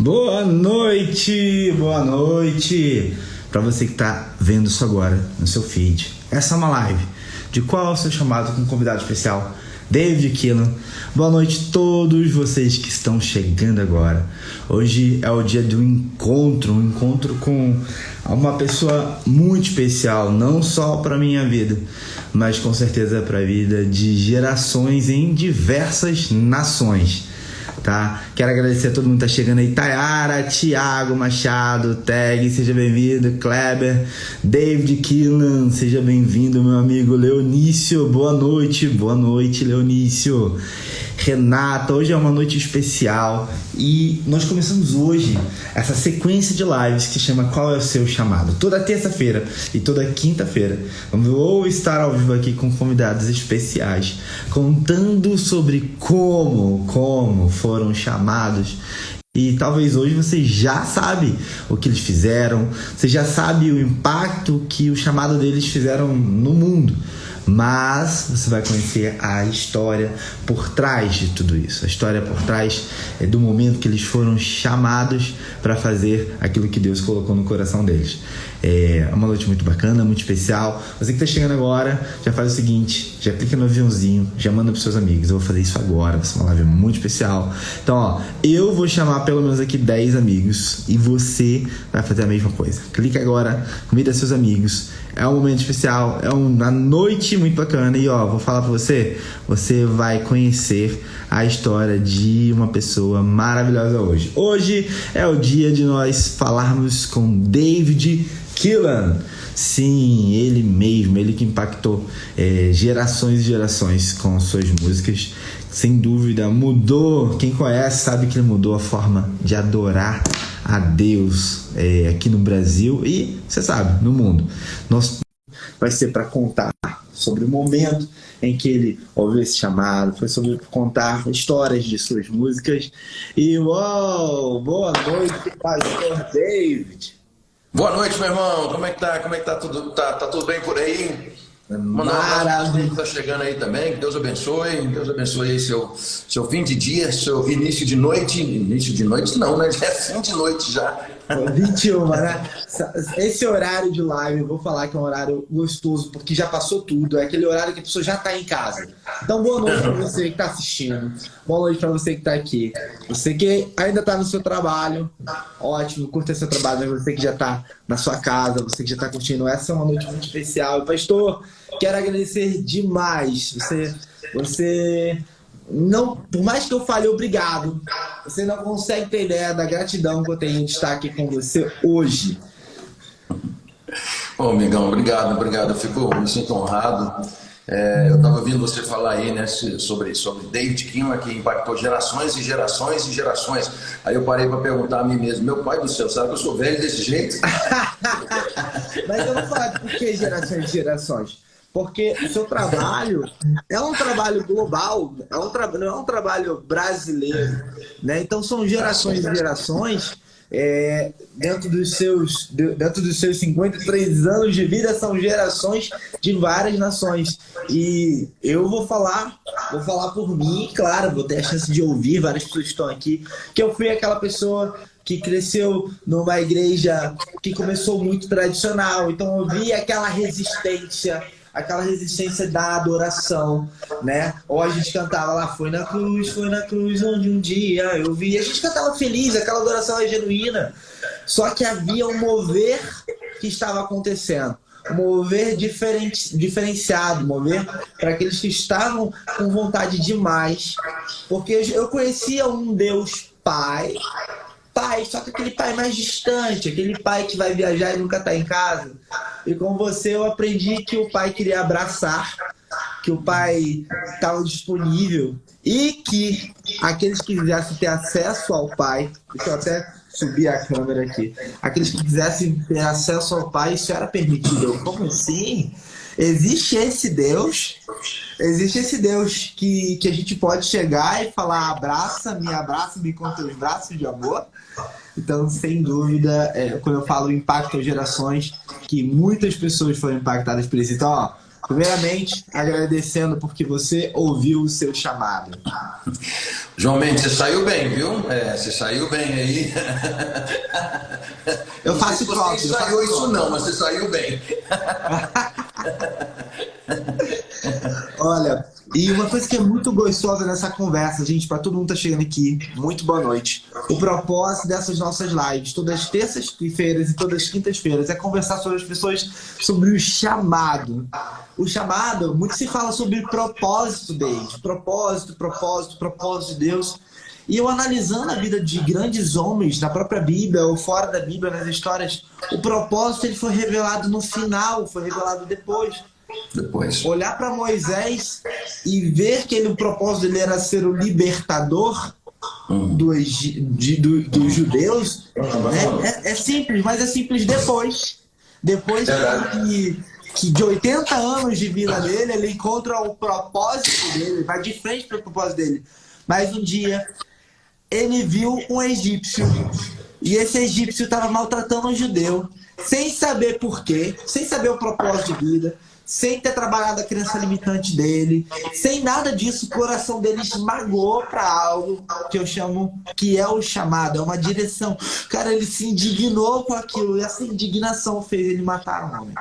Boa noite, boa noite para você que está vendo isso agora no seu feed. Essa é uma live de qual é o seu chamado com um convidado especial, David Keelan. Boa noite a todos vocês que estão chegando agora. Hoje é o dia do encontro, um encontro com uma pessoa muito especial, não só para minha vida, mas com certeza para a vida de gerações em diversas nações. Tá? Quero agradecer a todo mundo que tá chegando aí. Tayara, Thiago Machado, Tag, seja bem-vindo. Kleber, David Keelan, seja bem-vindo, meu amigo Leonício. Boa noite, Leonício. Renata, hoje é uma noite especial e nós começamos hoje essa sequência de lives que se chama Qual é o Seu Chamado? Toda terça-feira e toda quinta-feira vou estar ao vivo aqui com convidados especiais contando sobre como foram chamados. E talvez hoje você já sabe o que eles fizeram, você já sabe o impacto que o chamado deles fizeram no mundo. Mas você vai conhecer a história por trás de tudo isso. A história por trás do momento que eles foram chamados para fazer aquilo que Deus colocou no coração deles. É uma noite muito bacana, muito especial. Você que está chegando agora, já faz o seguinte, já clica no aviãozinho, já manda para os seus amigos. Eu vou fazer isso agora, vai ser uma live muito especial. Então, ó, eu vou chamar pelo menos aqui 10 amigos e você vai fazer a mesma coisa. Clica agora, convida seus amigos. É um momento especial, é uma noite muito bacana. E ó, vou falar pra você, você vai conhecer a história de uma pessoa maravilhosa hoje. Hoje é o dia de nós falarmos com David Keelan. Sim, ele mesmo, ele que impactou gerações e gerações com suas músicas. Sem dúvida, mudou. Quem conhece sabe que ele mudou a forma de adorar a Deus aqui no Brasil e, você sabe, no mundo. Nosso vai ser para contar sobre o momento em que ele ouviu esse chamado, foi sobre contar histórias de suas músicas. E uau, boa noite, pastor David. Boa noite, meu irmão. Como é que tá? Tudo, tá tudo bem por aí? Maravilha. Está chegando aí também, que Deus abençoe aí seu fim de dia, seu início de noite não, né? Já é fim de noite já. 21, né? Esse horário de live, eu vou falar que é um horário gostoso, porque já passou tudo, é aquele horário que a pessoa já está em casa. Então, boa noite para você que está assistindo, boa noite para você que está aqui. Você que ainda está no seu trabalho, ótimo, curta seu trabalho, mas você que já está na sua casa, você que já está curtindo, essa é uma noite muito especial. Pastor, quero agradecer demais. Você não, por mais que eu fale obrigado, você não consegue ter ideia da gratidão que eu tenho de estar aqui com você hoje. Ô, amigão, obrigado. Me sinto honrado. Eu estava ouvindo você falar aí, né, sobre David Keelan, que impactou gerações e gerações e gerações. Aí eu parei para perguntar a mim mesmo, meu pai do céu, sabe que eu sou velho desse jeito? Mas eu vou falar por que gerações e gerações. Porque o seu trabalho é um trabalho global, não é um trabalho brasileiro, né? Então são gerações e gerações, dentro dos seus 53 anos de vida, são gerações de várias nações. E eu vou falar por mim, claro, vou ter a chance de ouvir várias pessoas que estão aqui, que eu fui aquela pessoa que cresceu numa igreja que começou muito tradicional, então eu vi aquela resistência da adoração, né? Ou a gente cantava lá, foi na cruz onde um dia eu vi. A gente cantava feliz, aquela adoração é genuína. Só que havia um mover que estava acontecendo. Um mover diferenciado, mover para aqueles que estavam com vontade demais. Porque eu conhecia um Deus Pai, só que aquele pai mais distante, aquele pai que vai viajar e nunca está em casa. E com você eu aprendi que o pai queria abraçar, que o pai estava disponível e que aqueles que quisessem ter acesso ao pai, deixa eu até subir a câmera aqui, aqueles que quisessem ter acesso ao pai, isso era permitido. Como assim? Existe esse Deus que a gente pode chegar e falar abraça-me com teus braços de amor. Então, sem dúvida, quando eu falo impacto às gerações, que muitas pessoas foram impactadas por isso. Então, ó, Primeiramente, agradecendo porque você ouviu o seu chamado. João Mendes, você saiu bem, viu? Você saiu bem aí. Eu Não faço sei se cópia. você ensaiou isso não, mas você saiu bem. Olha, e uma coisa que é muito gostosa nessa conversa, gente, para todo mundo que tá chegando aqui, muito boa noite. O propósito dessas nossas lives, todas as terças-feiras e todas as quintas-feiras, é conversar sobre as pessoas, sobre o chamado. O chamado, muito se fala sobre propósito deles, propósito de Deus. E eu analisando a vida de grandes homens, na própria Bíblia ou fora da Bíblia, nas histórias, o propósito ele foi revelado no final, foi revelado depois. Olhar para Moisés e ver que o propósito dele era ser o libertador dos judeus, né? É simples, mas é simples depois. Depois que de 80 anos de vida dele, ele encontra o propósito dele, vai de frente para o propósito dele. Mas um dia ele viu um egípcio e esse egípcio estava maltratando um judeu, sem saber por quê, sem saber o propósito de vida, sem ter trabalhado a crença limitante dele, sem nada disso, o coração dele esmagou para algo que eu chamo que é o chamado, é uma direção. Cara, ele se indignou com aquilo e essa indignação fez ele matar um homem.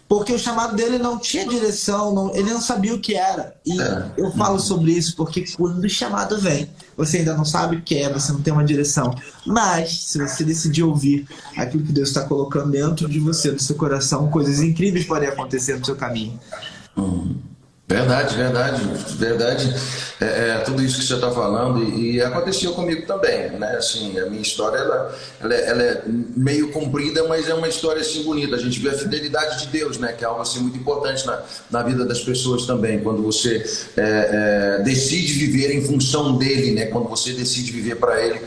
Porque o chamado dele não tinha direção, ele não sabia o que era. E eu falo sobre isso porque quando o chamado vem, você ainda não sabe o que é, você não tem uma direção. Mas, se você decidir ouvir aquilo que Deus está colocando dentro de você, do seu coração, coisas incríveis podem acontecer no seu caminho. Verdade. Tudo isso que você está falando e aconteceu comigo também, né? Assim, a minha história ela é meio comprida, mas é uma história assim bonita. A gente vê a fidelidade de Deus, né? Que é algo assim muito importante na vida das pessoas também. Quando você decide viver em função dele, né? Quando você decide viver para ele,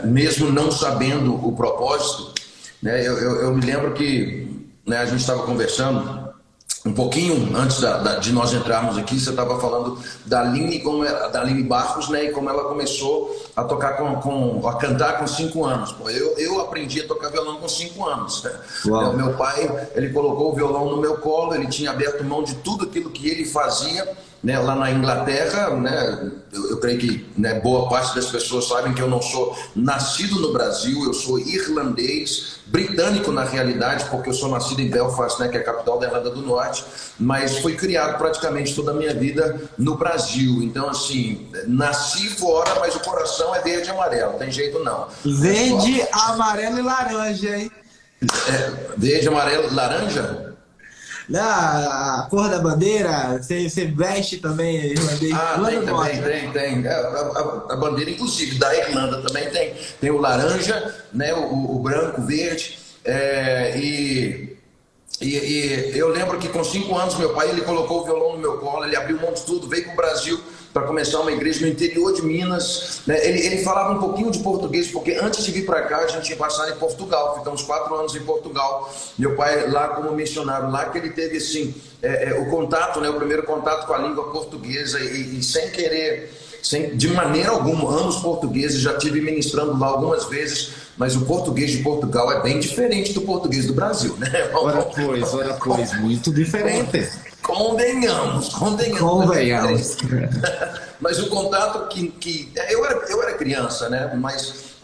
mesmo não sabendo o propósito, né? Eu me lembro que, né, a gente estava conversando um pouquinho antes de nós entrarmos aqui. Você estava falando da Aline Barros, né, e como ela começou a tocar a cantar com 5 anos. Pô, eu aprendi a tocar violão com 5 anos. Meu pai, ele colocou o violão no meu colo, ele tinha aberto mão de tudo aquilo que ele fazia, né, lá na Inglaterra, né, eu creio que, né, boa parte das pessoas sabem que eu não sou nascido no Brasil, eu sou irlandês, britânico na realidade, porque eu sou nascido em Belfast, né, que é a capital da Irlanda do Norte, mas fui criado praticamente toda a minha vida no Brasil. Então, assim, nasci fora, mas o coração é verde e amarelo, tem jeito não. Verde, amarelo e laranja, hein? Verde, amarelo e laranja? A cor da bandeira, você veste também irlandês. Tem. A bandeira, inclusive, da Irlanda também tem o laranja, né, o branco, o verde. E eu lembro que com 5 anos meu pai, ele colocou o violão no meu colo, ele abriu mão de tudo, veio para o Brasil para começar uma igreja no interior de Minas, né? Ele falava um pouquinho de português, porque antes de vir para cá a gente tinha passado em Portugal, ficamos 4 anos em Portugal. Meu pai lá como missionário, lá que ele teve assim, o contato, né, o primeiro contato com a língua portuguesa e sem querer, de maneira alguma, amo os portugueses, já tive ministrando lá algumas vezes, mas o português de Portugal é bem diferente do português do Brasil, né? Ora pois, muito diferente. Convenhamos. Mas o contato que eu era criança, né? Mas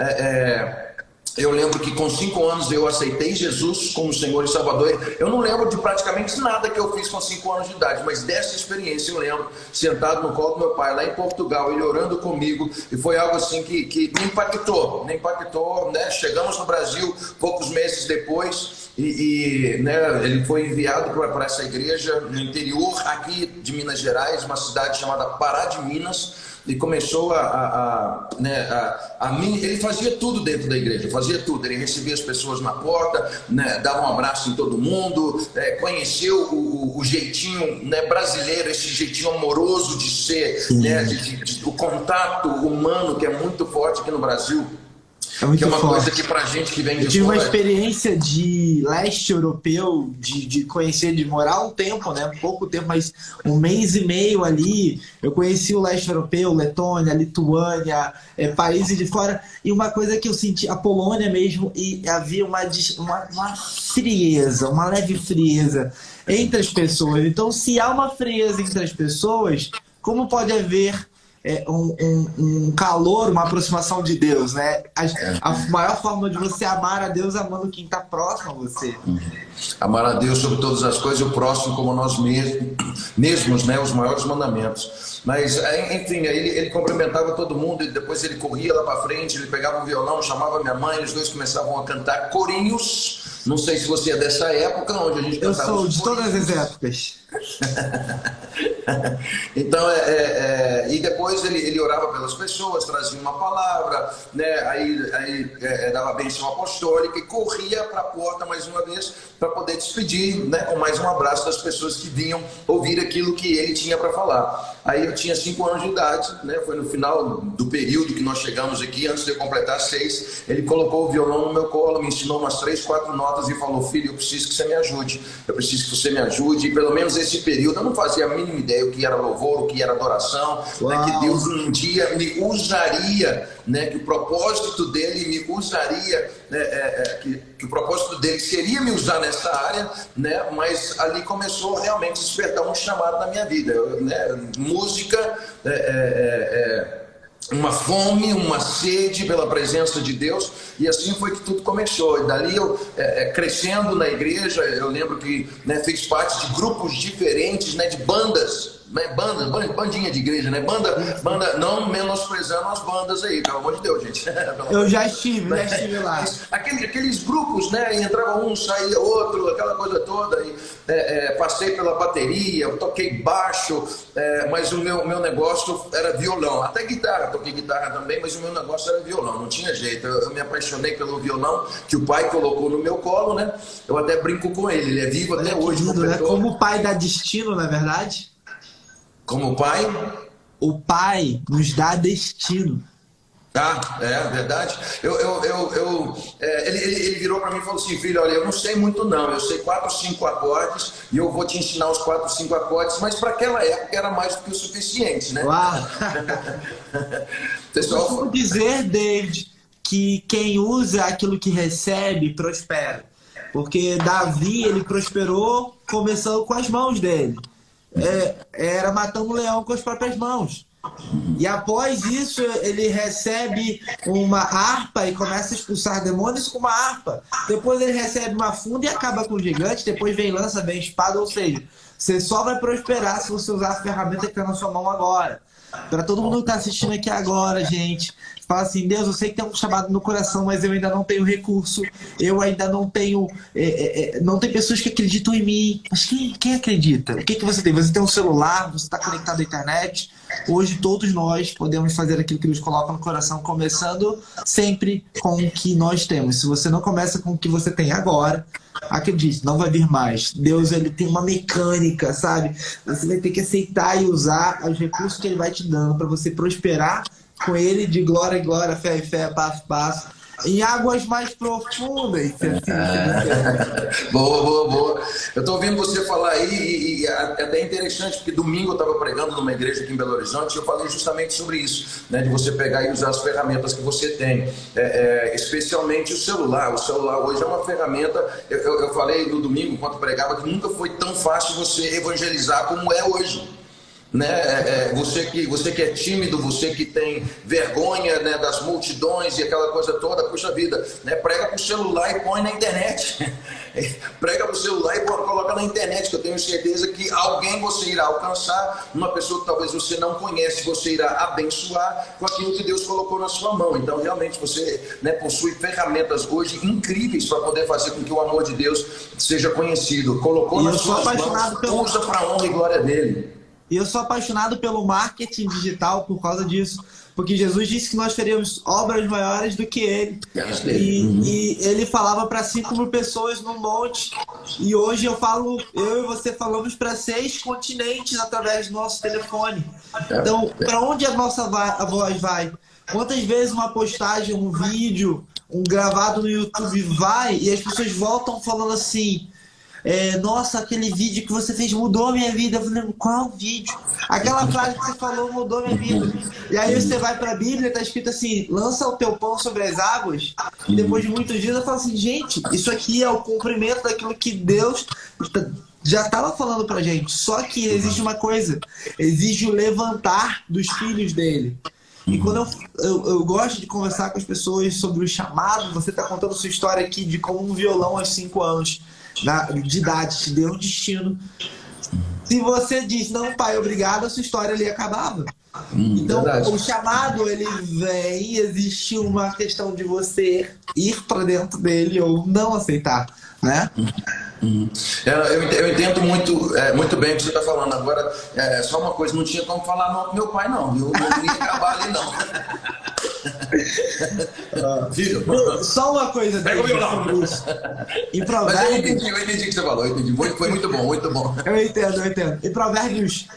eu lembro que com 5 anos eu aceitei Jesus como Senhor e Salvador. Eu não lembro de praticamente nada que eu fiz com 5 anos de idade, mas dessa experiência eu lembro, sentado no colo do meu pai lá em Portugal, ele orando comigo, e foi algo assim que me impactou, né? Chegamos no Brasil poucos meses depois né, ele foi enviado para essa igreja no interior aqui de Minas Gerais, uma cidade chamada Pará de Minas. E começou ele fazia tudo dentro da igreja, fazia tudo. Ele recebia as pessoas na porta, né, dava um abraço em todo mundo, conheceu o jeitinho, né, brasileiro, esse jeitinho amoroso de ser, né, o contato humano que é muito forte aqui no Brasil. É muito que é uma forte. coisa que pra gente que vem Eu de tive uma fora... experiência de leste europeu, de conhecer, de morar um tempo, né? Pouco tempo, mas um mês e meio ali. Eu conheci o leste europeu, Letônia, Lituânia, países de fora. E uma coisa que eu senti, a Polônia mesmo, e havia uma frieza, uma leve frieza entre as pessoas. Então, se há uma frieza entre as pessoas, como pode haver um calor, uma aproximação de Deus, né? A maior forma de você amar a Deus é amando quem está próximo a você. Amar a Deus sobre todas as coisas e o próximo como nós mesmos, né? Os maiores mandamentos. Mas, enfim, ele cumprimentava todo mundo e depois ele corria lá para frente, ele pegava um violão, chamava minha mãe, os dois começavam a cantar corinhos. Não sei se você é dessa época, onde a gente cantava. Eu sou de todas as épocas. Então, e depois ele orava pelas pessoas, trazia uma palavra, né? Aí dava a bênção apostólica e corria para a porta mais uma vez para poder despedir, né? Com mais um abraço das pessoas que vinham ouvir aquilo que ele tinha para falar. Aí eu tinha 5 anos de idade, né? Foi no final do período que nós chegamos aqui, antes de eu completar 6. Ele colocou o violão no meu colo, me ensinou umas 3, 4 notas e falou: filho, eu preciso que você me ajude. Eu preciso que você me ajude. E pelo menos esse período eu não fazia a mínima ideia o que era louvor, o que era adoração, né? Que Deus um dia me usaria, né? Que o propósito dele me usaria, né? Que o propósito dele seria me usar nessa área, né? Mas ali começou realmente a despertar um chamado na minha vida, né? Música, uma fome, uma sede pela presença de Deus, e assim foi que tudo começou. E dali eu, crescendo na igreja, eu lembro que, né, fiz parte de grupos diferentes, né, de bandas, né, bandinha de igreja, né, banda, não menosprezando as bandas aí, pelo amor de Deus, gente. Eu já estive lá. Aqueles grupos, né, entrava um, saía outro, aquela coisa toda, e passei pela bateria, eu toquei baixo, mas o meu negócio era violão, até guitarra, toquei guitarra também, mas o meu negócio era violão, não tinha jeito. Eu me apaixonei pelo violão que o pai colocou no meu colo, né? Eu até brinco com ele é vivo até hoje. Né? Como o pai dá destino, na verdade? Como pai? O pai nos dá destino. Ah, verdade. Ele virou para mim e falou assim: filho, olha, eu não sei muito não, eu sei 4 ou 5 acordes e eu vou te ensinar os 4 ou 5 acordes, mas para aquela época era mais do que o suficiente, né? Uau! Pessoal, eu vou dizer, David, que quem usa aquilo que recebe prospera, porque Davi, ele prosperou começando com as mãos dele, era matando um leão com as próprias mãos. E após isso ele recebe uma harpa e começa a expulsar demônios com uma harpa. Depois ele recebe uma funda e acaba com o gigante. Depois vem lança, vem espada. Ou seja, você só vai prosperar se você usar a ferramenta que está na sua mão agora. Para todo mundo que está assistindo aqui agora, gente, fala assim: Deus, eu sei que tem um chamado no coração, mas eu ainda não tenho recurso, eu ainda não tenho, não tem pessoas que acreditam em mim. Mas quem acredita? O que você tem? Você tem um celular, você está conectado à internet. Hoje todos nós podemos fazer aquilo que Deus coloca no coração, começando sempre com o que nós temos. Se você não começa com o que você tem agora, acredite, não vai vir mais. Deus, ele tem uma mecânica, sabe? Você vai ter que aceitar e usar os recursos que ele vai te dando para você prosperar com ele de glória em glória, fé em fé, passo a passo, em águas mais profundas. Boa. Eu estou ouvindo você falar aí, e é até interessante, porque domingo eu estava pregando numa igreja aqui em Belo Horizonte e eu falei justamente sobre isso, né, de você pegar e usar as ferramentas que você tem, especialmente o celular. O celular hoje é uma ferramenta. Eu falei no domingo, enquanto pregava, que nunca foi tão fácil você evangelizar como é hoje. Né? Você que é tímido, você que tem vergonha, né, das multidões e aquela coisa toda, puxa vida, né? Prega para o celular e põe na internet. Prega para o celular e coloca na internet, que eu tenho certeza que alguém você irá alcançar, uma pessoa que talvez você não conhece, você irá abençoar com aquilo que Deus colocou na sua mão. Então realmente você, né, possui ferramentas hoje incríveis para poder fazer com que o amor de Deus seja conhecido. Colocou nas suas mãos, usa para a honra e glória dele. E eu sou apaixonado pelo marketing digital por causa disso. Porque Jesus disse que nós teríamos obras maiores do que ele. E ele falava para 5.000 pessoas num monte. E hoje eu e você falamos para 6 continentes através do nosso telefone. Então, para onde a nossa voz vai? Quantas vezes uma postagem, um vídeo, um gravado no YouTube vai e as pessoas voltam falando assim: nossa, aquele vídeo que você fez mudou a minha vida. Eu falei, qual vídeo? Aquela frase que você falou mudou a minha vida. E aí você vai para a Bíblia, tá escrito assim: lança o teu pão sobre as águas. E depois de muitos dias eu falo assim: gente, isso aqui é o cumprimento daquilo que Deus já estava falando pra gente. Só que existe uma coisa: exige o levantar dos filhos dele. E quando eu gosto de conversar com as pessoas sobre o chamado, você está contando sua história aqui de como um violão aos 5 anos de idade te deu um destino. Se você diz, não, pai, obrigado, a sua história ali acabava. Então, verdade. O chamado, ele vem, existe uma questão de você ir para dentro dele ou não aceitar, né? Eu entendo muito bem o que você está falando. Agora, só uma coisa, não tinha como falar não com meu pai, não. Eu não ia acabar ali, não. Filho. Só uma coisa sobre isso. Em Provérbios... Mas eu entendi o que você falou. Foi muito bom, muito bom. Eu entendo. Em Provérbios,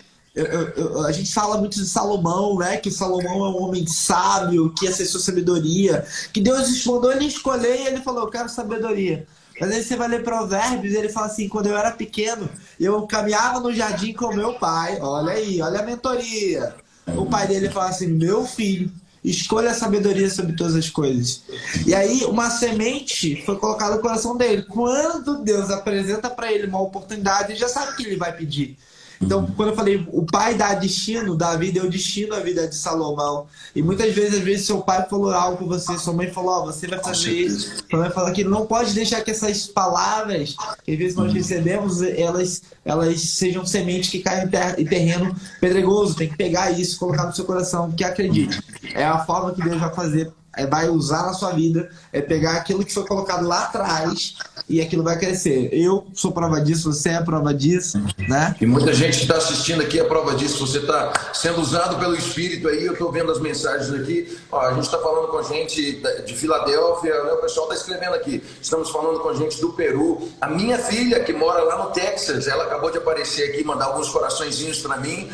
a gente fala muito de Salomão, né? Que Salomão é um homem sábio, que acessou sabedoria, que Deus mandou ele escolher e ele falou, eu quero sabedoria. Mas aí você vai ler Provérbios e ele fala assim, quando eu era pequeno, eu caminhava no jardim com meu pai. Olha aí, olha a mentoria. O pai dele fala assim, meu filho, escolha a sabedoria sobre todas as coisas. E aí uma semente foi colocada no coração dele. Quando Deus apresenta para ele uma oportunidade, ele já sabe o que ele vai pedir. Então, quando eu falei, o pai dá destino, Davi deu destino à vida de Salomão. E muitas vezes seu pai falou algo com você, sua mãe falou, você vai fazer isso. Sua mãe falou que não pode deixar que essas palavras, que às vezes nós recebemos, elas sejam sementes que caem em terreno pedregoso. Tem que pegar isso, colocar no seu coração, porque acredite, é a forma que Deus vai fazer, vai usar na sua vida, é pegar aquilo que foi colocado lá atrás e aquilo vai crescer. Eu sou prova disso, você é prova disso, né? E muita gente que está assistindo aqui é prova disso. Você está sendo usado pelo Espírito aí, eu estou vendo as mensagens aqui. Ó, a gente está falando com gente de Filadélfia, né? O pessoal está escrevendo aqui. Estamos falando com gente do Peru. A minha filha, que mora lá no Texas, ela acabou de aparecer aqui, mandar alguns coraçõezinhos para mim.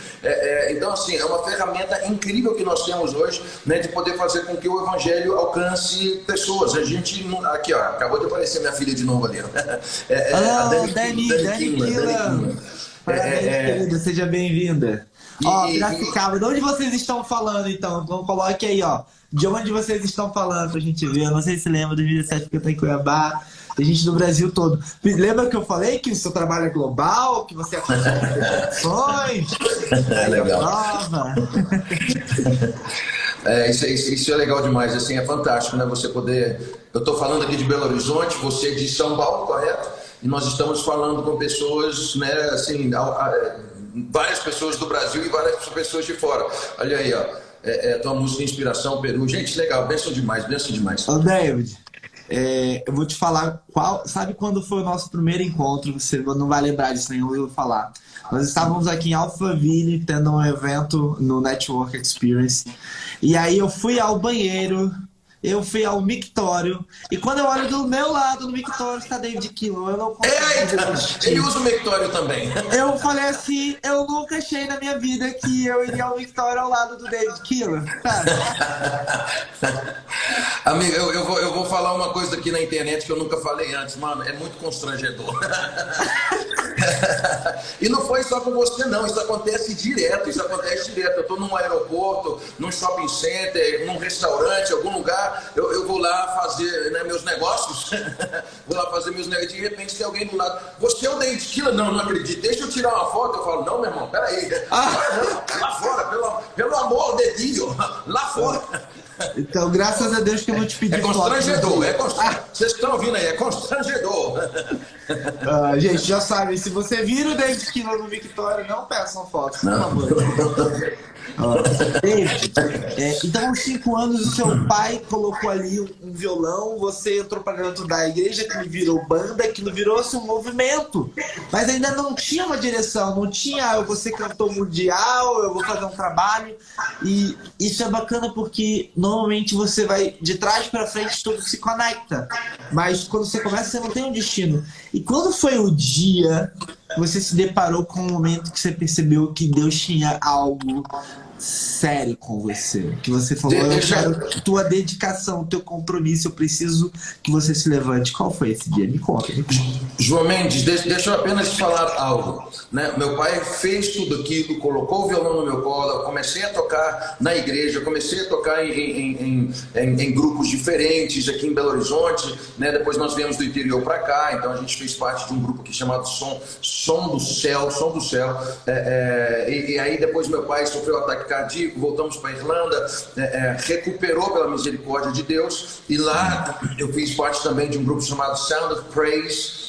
Então, assim, é uma ferramenta incrível que nós temos hoje, né, de poder fazer com que o Evangelho alcance pessoas. A gente, aqui ó, acabou de aparecer minha filha de novo ali. Dani Kila. Parabéns, querida, seja bem-vinda. Ó, Piracicaba, de onde vocês estão falando então? Então coloque aí, ó, de onde vocês estão falando pra gente ver. Eu não sei se lembra, 2017 que eu tô em Cuiabá. Tem gente do Brasil todo. Lembra que eu falei que o seu trabalho é global, que você acompanha ações? É legal. Prova. Isso é legal demais, assim, é fantástico, né? Você poder... Eu estou falando aqui de Belo Horizonte, você é de São Paulo, correto? E nós estamos falando com pessoas, né, assim, várias pessoas do Brasil e várias pessoas de fora. Olha aí, ó, tua música de inspiração, Peru. Gente, legal, benção demais, benção demais. Ô, David, eu vou te falar sabe quando foi o nosso primeiro encontro? Você não vai lembrar disso, nem eu vou falar. Nós estávamos aqui em Alphaville tendo um evento no Network Experience. E aí eu fui ao banheiro, eu fui ao mictório, e quando eu olho do meu lado no mictório está David Kilo. Eu não consigo. Ele usa o mictório também. Eu falei assim, eu nunca achei na minha vida que eu iria ao mictório ao lado do David Kilo. Amigo, eu vou falar uma coisa aqui na internet que eu nunca falei antes, mano, é muito constrangedor. E não foi só com você não, isso acontece direto. Eu estou num aeroporto, num shopping center, num restaurante, algum lugar, eu vou lá fazer, né, meus negócios, e de repente tem alguém do lado, você é o David Killa? Não acredito, deixa eu tirar uma foto. Eu falo, não, meu irmão, peraí, lá fora, pelo amor de Deus, lá fora. Então, graças a Deus que eu vou te pedir foto. Vocês estão ouvindo aí, é constrangedor. Gente, já sabem, se você vira o David Killa no Victória, não peçam fotos, por favor. David, então aos 5 anos o seu pai colocou ali um violão, você entrou para dentro da igreja, aquilo virou banda, aquilo virou-se um movimento, mas ainda não tinha uma direção, não tinha, eu vou ser cantor mundial, eu vou fazer um trabalho. E isso é bacana porque normalmente você vai de trás para frente, tudo se conecta, mas quando você começa você não tem um destino. E quando foi o dia você se deparou com um momento que você percebeu que Deus tinha algo sério com você. Que você falou, Deixa, eu quero tua dedicação, teu compromisso, eu preciso que você se levante. Qual foi esse dia? Me conta. João Mendes, deixa eu apenas falar algo. Né? Meu pai fez tudo aquilo, colocou o violão no meu colo, eu comecei a tocar na igreja, comecei a tocar em grupos diferentes aqui em Belo Horizonte, né? Depois nós viemos do interior para cá, então a gente fez parte de um grupo aqui chamado Som do Céu. E aí depois meu pai sofreu ataque cardíaco, voltamos para a Irlanda, recuperou pela misericórdia de Deus, e lá eu fiz parte também de um grupo chamado Sound of Praise.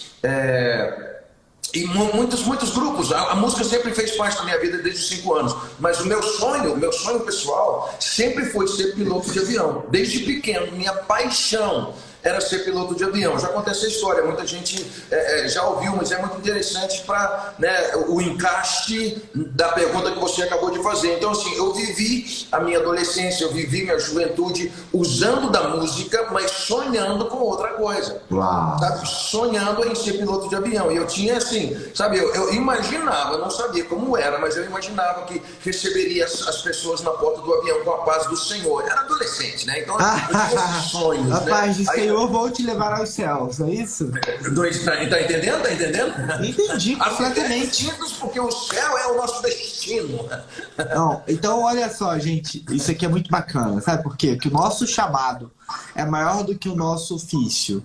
E muitos grupos. A música sempre fez parte da minha vida desde os 5 anos, mas o meu sonho pessoal sempre foi ser piloto de avião. Desde pequeno, minha paixão era ser piloto de avião. Já contei essa história, muita gente já ouviu, mas é muito interessante para, né, o encaixe da pergunta que você acabou de fazer. Então, assim, eu vivi a minha adolescência, eu vivi minha juventude usando da música, mas sonhando com outra coisa. Uau. Sabe? Sonhando em ser piloto de avião. E eu tinha, assim, sabe, eu imaginava, não sabia como era, mas eu imaginava que receberia as pessoas na porta do avião com a paz do Senhor. Eu era adolescente, né? Então, eu tinha esses sonhos, a né? paz do Senhor vou te levar aos céus, é isso? Tá entendendo? Tá entendendo? Entendi completamente. Porque o céu é o nosso destino. Não, então olha só, gente, isso aqui é muito bacana, sabe por quê? Que o nosso chamado é maior do que o nosso ofício.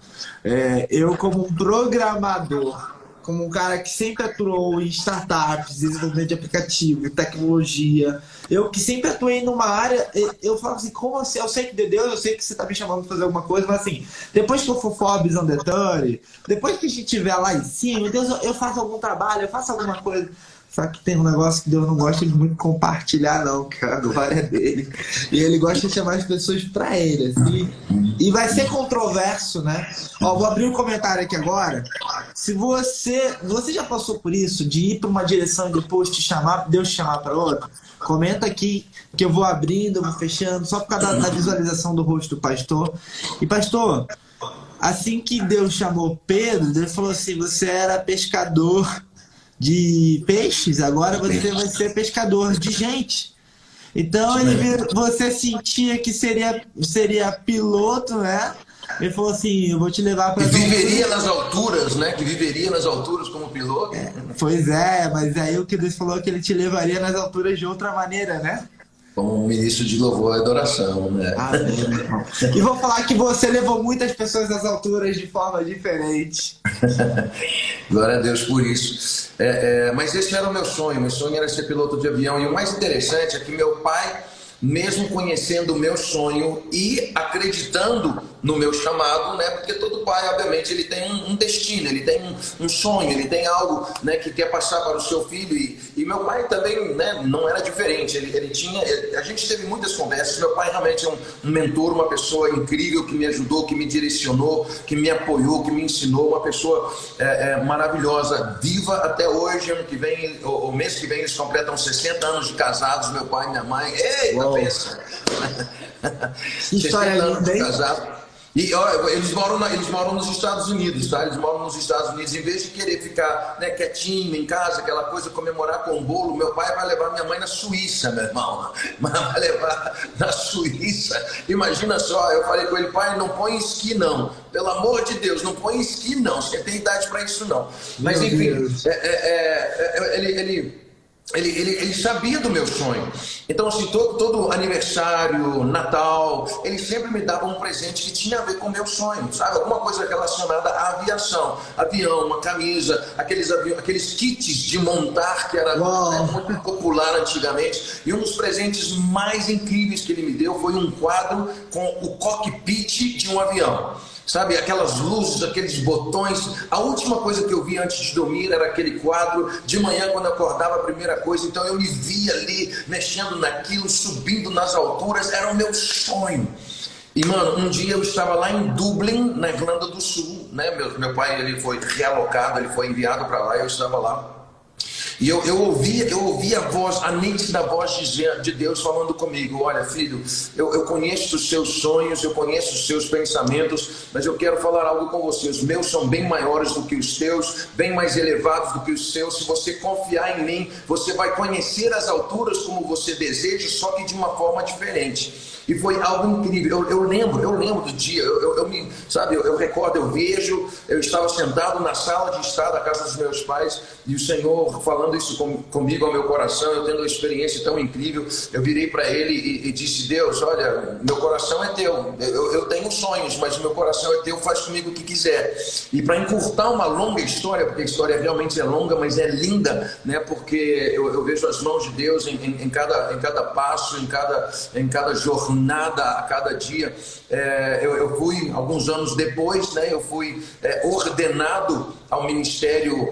Eu, como um programador, como um cara que sempre atuou em startups, desenvolvimento de aplicativo, tecnologia, eu que sempre atuei numa área, eu falo assim, como assim? Eu sei que de Deus, eu sei que você tá me chamando pra fazer alguma coisa, mas assim, depois que eu for Forbes on the 30, depois que a gente estiver lá em cima, Deus, eu faço algum trabalho, eu faço alguma coisa. Só que tem um negócio que Deus não gosta de muito compartilhar, não, que a glória é dele. E ele gosta de chamar as pessoas pra ele, assim. E vai ser controverso, né? Ó, vou abrir um comentário aqui agora. Se você já passou por isso, de ir pra uma direção e depois Deus te chamar pra outra, comenta aqui que eu vou abrindo, eu vou fechando, só por causa da visualização do rosto do pastor. E pastor, assim que Deus chamou Pedro, Deus falou assim, você era pescador de peixes, agora você vai ser pescador de gente. Então você sentia que seria piloto, né? Ele falou assim, eu vou te levar para... Viveria nas alturas, né? Que viveria nas alturas como piloto. Pois é, mas aí o que Deus falou é que ele te levaria nas alturas de outra maneira, né? Como um ministro de louvor e adoração, né? E vou falar que você levou muitas pessoas às alturas de forma diferente. Glória a Deus por isso. Mas esse era o meu sonho era ser piloto de avião. E o mais interessante é que meu pai, mesmo conhecendo o meu sonho e acreditando no meu chamado, né? Porque todo pai, obviamente, ele tem um destino, ele tem um sonho, ele tem algo, né, que quer passar para o seu filho. E meu pai também, né, não era diferente. A gente teve muitas conversas. Meu pai realmente é um mentor, uma pessoa incrível que me ajudou, que me direcionou, que me apoiou, que me ensinou, uma pessoa maravilhosa, viva até hoje. Ano que vem, o mês que vem, eles completam 60 anos de casados, meu pai e minha mãe. Eita, pensa! Que história linda, hein? E ó, eles moram nos Estados Unidos, tá? Eles moram nos Estados Unidos. Em vez de querer ficar, né, quietinho em casa, aquela coisa, comemorar com um bolo, meu pai vai levar minha mãe na Suíça, meu irmão. Mas vai levar na Suíça. Imagina só, eu falei com ele, pai, não põe esqui não. Pelo amor de Deus, não põe esqui não. Você tem idade para isso não. Mas enfim, ele sabia do meu sonho. Então, assim, todo aniversário, Natal, ele sempre me dava um presente que tinha a ver com o meu sonho, sabe? Alguma coisa relacionada à aviação. Avião, uma camisa, aqueles kits de montar que era, né, muito popular antigamente. E um dos presentes mais incríveis que ele me deu foi um quadro com o cockpit de um avião. Sabe, aquelas luzes, aqueles botões. A última coisa que eu vi antes de dormir era aquele quadro. De manhã, quando eu acordava, a primeira coisa. Então eu me via ali, mexendo naquilo, subindo nas alturas. Era o meu sonho. E, mano, um dia eu estava lá em Dublin, na Irlanda do Sul, né? Meu pai, ele foi realocado, ele foi enviado para lá, eu estava lá. E eu ouvia a voz, a nítida voz de Deus falando comigo: olha, filho, eu conheço os seus sonhos, eu conheço os seus pensamentos, mas eu quero falar algo com você. Os meus são bem maiores do que os teus, bem mais elevados do que os seus. Se você confiar em mim, você vai conhecer as alturas como você deseja, só que de uma forma diferente. E foi algo incrível. Eu lembro do dia, eu recordo, eu vejo, eu estava sentado na sala de estar da casa dos meus pais, e o Senhor falando isso comigo ao meu coração, eu tendo uma experiência tão incrível. Eu virei para ele e disse: Deus, olha, meu coração é teu, eu tenho sonhos, mas o meu coração é teu, faz comigo o que quiser. E para encurtar uma longa história, porque a história realmente é longa, mas é linda, né? Porque eu vejo as mãos de Deus em cada passo, em cada jornada, a cada dia. Eu fui, alguns anos depois, né, eu fui ordenado ao ministério,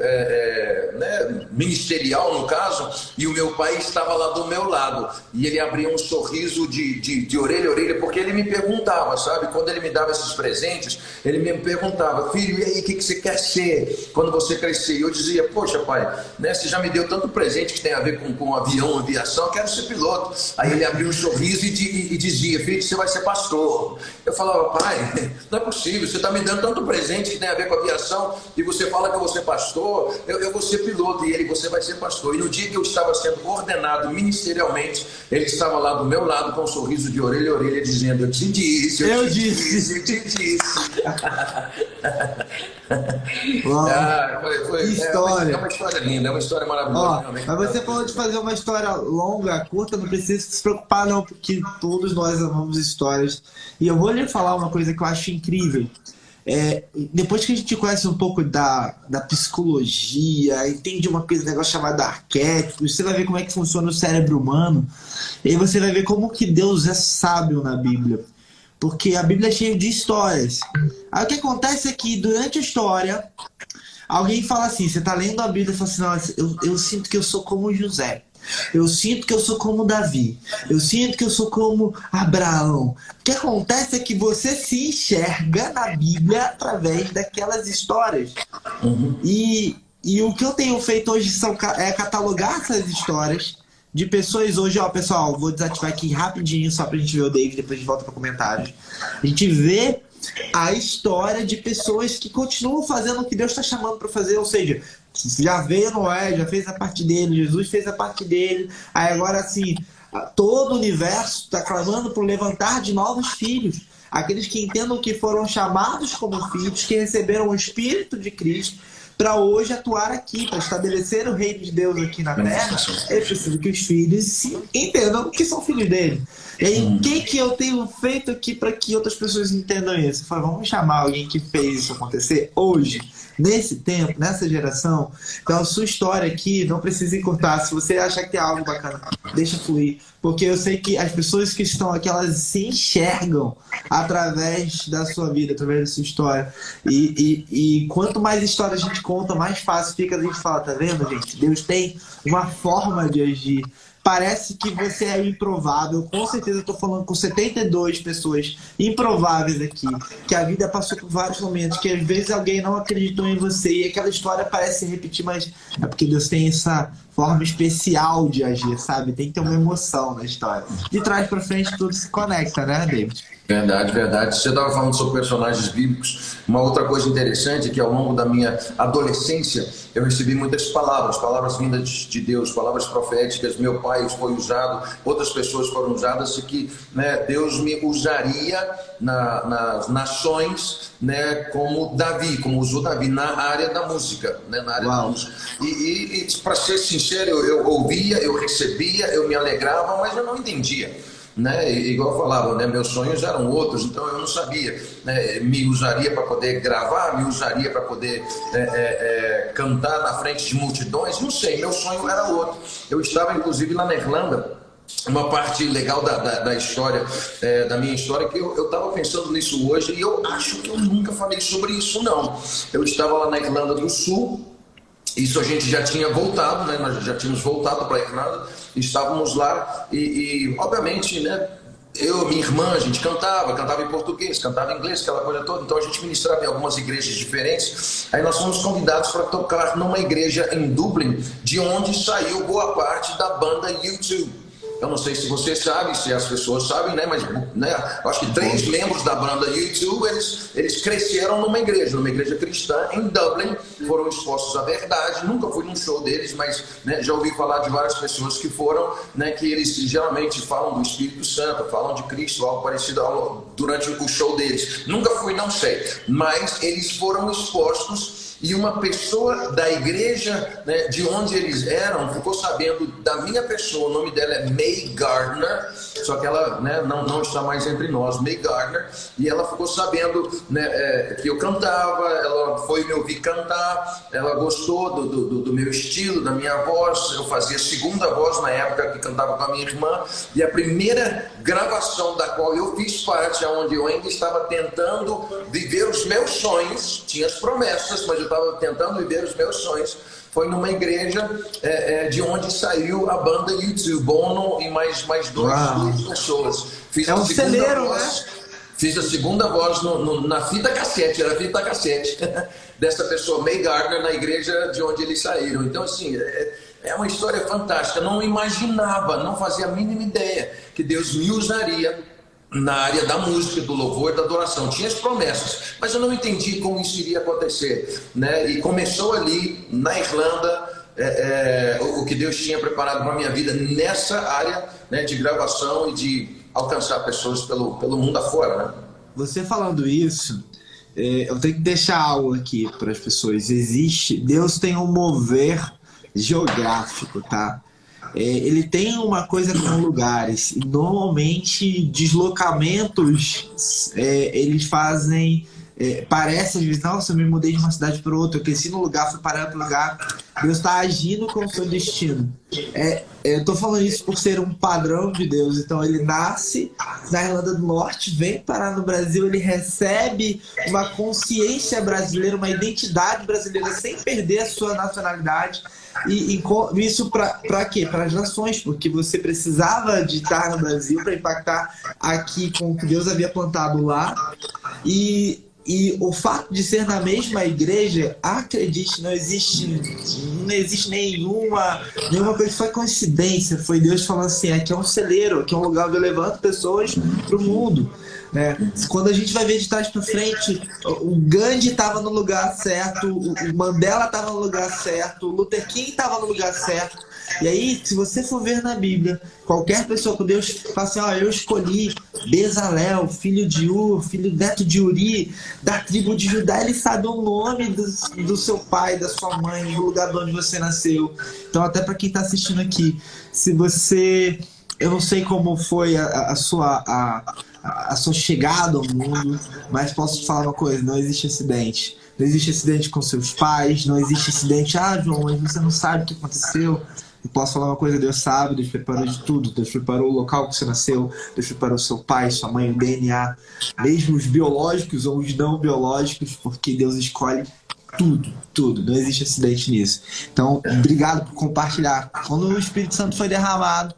ministerial no caso, e o meu pai estava lá do meu lado, e ele abria um sorriso de orelha a orelha, porque ele me perguntava, sabe, quando ele me dava esses presentes, ele me perguntava: filho, e aí, o que você quer ser quando você crescer? E eu dizia: poxa, pai, né, você já me deu tanto presente que tem a ver com avião, aviação, eu quero ser piloto. Aí ele abria um sorriso e dizia: filho, você vai ser pastor. Eu falava: pai, não é possível, você está me dando tanto presente que tem a ver com aviação, e você fala que eu vou ser pastor, eu vou ser piloto. E ele: você vai ser pastor. E no dia que eu estava sendo ordenado ministerialmente, ele estava lá do meu lado com um sorriso de orelha a orelha, dizendo: eu te disse, eu te disse. Que história. É uma história linda, é uma história maravilhosa. Mas você falou de fazer uma história longa, curta, não precisa se preocupar não, porque todos nós amamos histórias. E eu vou lhe falar uma coisa que eu acho incrível. Depois que a gente conhece um pouco da psicologia, entende um negócio chamado arquétipo, você vai ver como é que funciona o cérebro humano, e aí você vai ver como que Deus é sábio na Bíblia. Porque a Bíblia é cheia de histórias. Aí o que acontece é que durante a história, alguém fala assim, você está lendo a Bíblia e fala assim: não, eu sinto que eu sou como José. Eu sinto que eu sou como Davi. Eu sinto que eu sou como Abraão. O que acontece é que você se enxerga na Bíblia através daquelas histórias. Uhum. E o que eu tenho feito hoje é catalogar essas histórias de pessoas hoje. Ó, pessoal, vou desativar aqui rapidinho só pra gente ver o David, depois a gente volta para comentários. A gente vê a história de pessoas que continuam fazendo o que Deus está chamando para fazer, ou seja, já veio Noé, já fez a parte dele, Jesus fez a parte dele, aí agora assim, todo o universo está clamando por levantar de novos filhos, aqueles que entendam que foram chamados como filhos, que receberam o Espírito de Cristo, para hoje atuar aqui, para estabelecer o reino de Deus aqui na terra. É preciso que os filhos entendam que são filhos dele. E aí, o que eu tenho feito aqui para que outras pessoas entendam isso? Eu falo: vamos chamar alguém que fez isso acontecer hoje, nesse tempo, nessa geração. Então, a sua história aqui não precisa encurtar. Se você achar que tem algo bacana, deixa fluir. Porque eu sei que as pessoas que estão aqui, elas se enxergam através da sua vida, através da sua história. E quanto mais história a gente conta, mais fácil fica a gente falar: tá vendo, gente? Deus tem uma forma de agir. Parece que você é improvável. Com certeza eu estou falando com 72 pessoas improváveis aqui, que a vida passou por vários momentos, que às vezes alguém não acreditou em você e aquela história parece se repetir, mas é porque Deus tem essa forma especial de agir, sabe? Tem que ter uma emoção na história. De trás para frente tudo se conecta, né, David? Verdade, verdade. Você estava falando sobre personagens bíblicos. Uma outra coisa interessante é que ao longo da minha adolescência eu recebi muitas palavras vindas de Deus, palavras proféticas. Meu pai foi usado, outras pessoas foram usadas, e que, né, Deus me usaria nas nações, né, como Davi, como usou Davi na área da música, né, na área da música. E para ser sincero, eu ouvia, eu recebia, eu me alegrava, mas eu não entendia. Né? Igual eu falava, né? Meus sonhos eram outros, então eu não sabia, né? Me usaria para poder gravar, me usaria para poder cantar na frente de multidões, não sei, meu sonho era outro. Eu estava inclusive lá na Irlanda. Uma parte legal da história, da minha história, que eu estava pensando nisso hoje, e eu acho que eu nunca falei sobre isso, não. Eu estava lá na Irlanda do Sul. Isso a gente já tinha voltado, né? Nós já tínhamos voltado para a Irlanda, estávamos lá e obviamente, né? eu, minha irmã, a gente cantava em português, cantava em inglês, aquela coisa toda. Então a gente ministrava em algumas igrejas diferentes. Aí nós fomos convidados para tocar numa igreja em Dublin, de onde saiu boa parte da banda U2. Eu não sei se você sabe, se as pessoas sabem, né? Mas eu acho que 3 membros da banda U2, eles cresceram numa igreja cristã em Dublin, foram expostos à verdade. Nunca fui num show deles, mas já ouvi falar de várias pessoas que foram, que eles geralmente falam do Espírito Santo, falam de Cristo, algo parecido durante o show deles. Nunca fui, não sei, mas eles foram expostos. E uma pessoa da igreja, de onde eles eram, ficou sabendo da minha pessoa. O nome dela é May Gardner, só que ela não está mais entre nós, May Gardner. E ela ficou sabendo que eu cantava, ela foi me ouvir cantar, ela gostou do meu estilo, da minha voz. Eu fazia segunda voz na época que cantava com a minha irmã. E a primeira gravação da qual eu fiz parte, onde eu ainda estava tentando viver os meus sonhos, tinha as promessas, mas eu estava tentando viver os meus sonhos, foi numa igreja de onde saiu a banda U2, Bono e mais duas pessoas. Fiz a segunda voz, fiz a segunda voz na fita cassete, era fita cassete dessa pessoa, May Gardner, na igreja de onde eles saíram. Então, assim, é uma história fantástica. Não imaginava, não fazia a mínima ideia que Deus me usaria na área da música, do louvor e da adoração. Tinha as promessas, mas eu não entendi como isso iria acontecer, E começou ali na Irlanda o que Deus tinha preparado para a minha vida nessa área, de gravação e de alcançar pessoas pelo mundo afora, Você falando isso, eu tenho que deixar algo aqui para as pessoas. Deus tem um mover geográfico, tá? Ele tem uma coisa com lugares, e normalmente deslocamentos eles fazem, parece às vezes, nossa, eu me mudei de uma cidade para outra, eu cresci num lugar, fui parar em outro lugar. Deus está agindo com o seu destino. Eu estou falando isso por ser um padrão de Deus. Então ele nasce na Irlanda do Norte, vem parar no Brasil, ele recebe uma consciência brasileira, uma identidade brasileira sem perder a sua nacionalidade. E isso para quê? Para as nações, porque você precisava de estar no Brasil para impactar aqui com o que Deus havia plantado lá. E o fato de ser na mesma igreja, acredite, não existe nenhuma coisa, foi coincidência, foi Deus falando assim, aqui é um celeiro, aqui é um lugar onde eu levanto pessoas para o mundo. Quando a gente vai ver de trás para frente, o Gandhi estava no lugar certo, o Mandela estava no lugar certo, o Luther King estava no lugar certo. E aí, se você for ver na Bíblia, qualquer pessoa que Deus fala assim, eu escolhi Bezalel, filho de Ur, filho neto de Uri, da tribo de Judá, ele sabe o nome do seu pai, da sua mãe, do lugar de onde você nasceu. Então, até para quem está assistindo aqui, se você... Eu não sei como foi a sua chegada ao mundo, mas posso te falar uma coisa, não existe acidente. Não existe acidente com seus pais, não existe acidente, João, mas você não sabe o que aconteceu. Eu posso falar uma coisa, Deus sabe, Deus preparou de tudo. Deus preparou o local que você nasceu, Deus preparou seu pai, sua mãe, o DNA, mesmo os biológicos ou os não biológicos, porque Deus escolhe tudo, não existe acidente nisso. Então, obrigado por compartilhar. Quando o Espírito Santo foi derramado,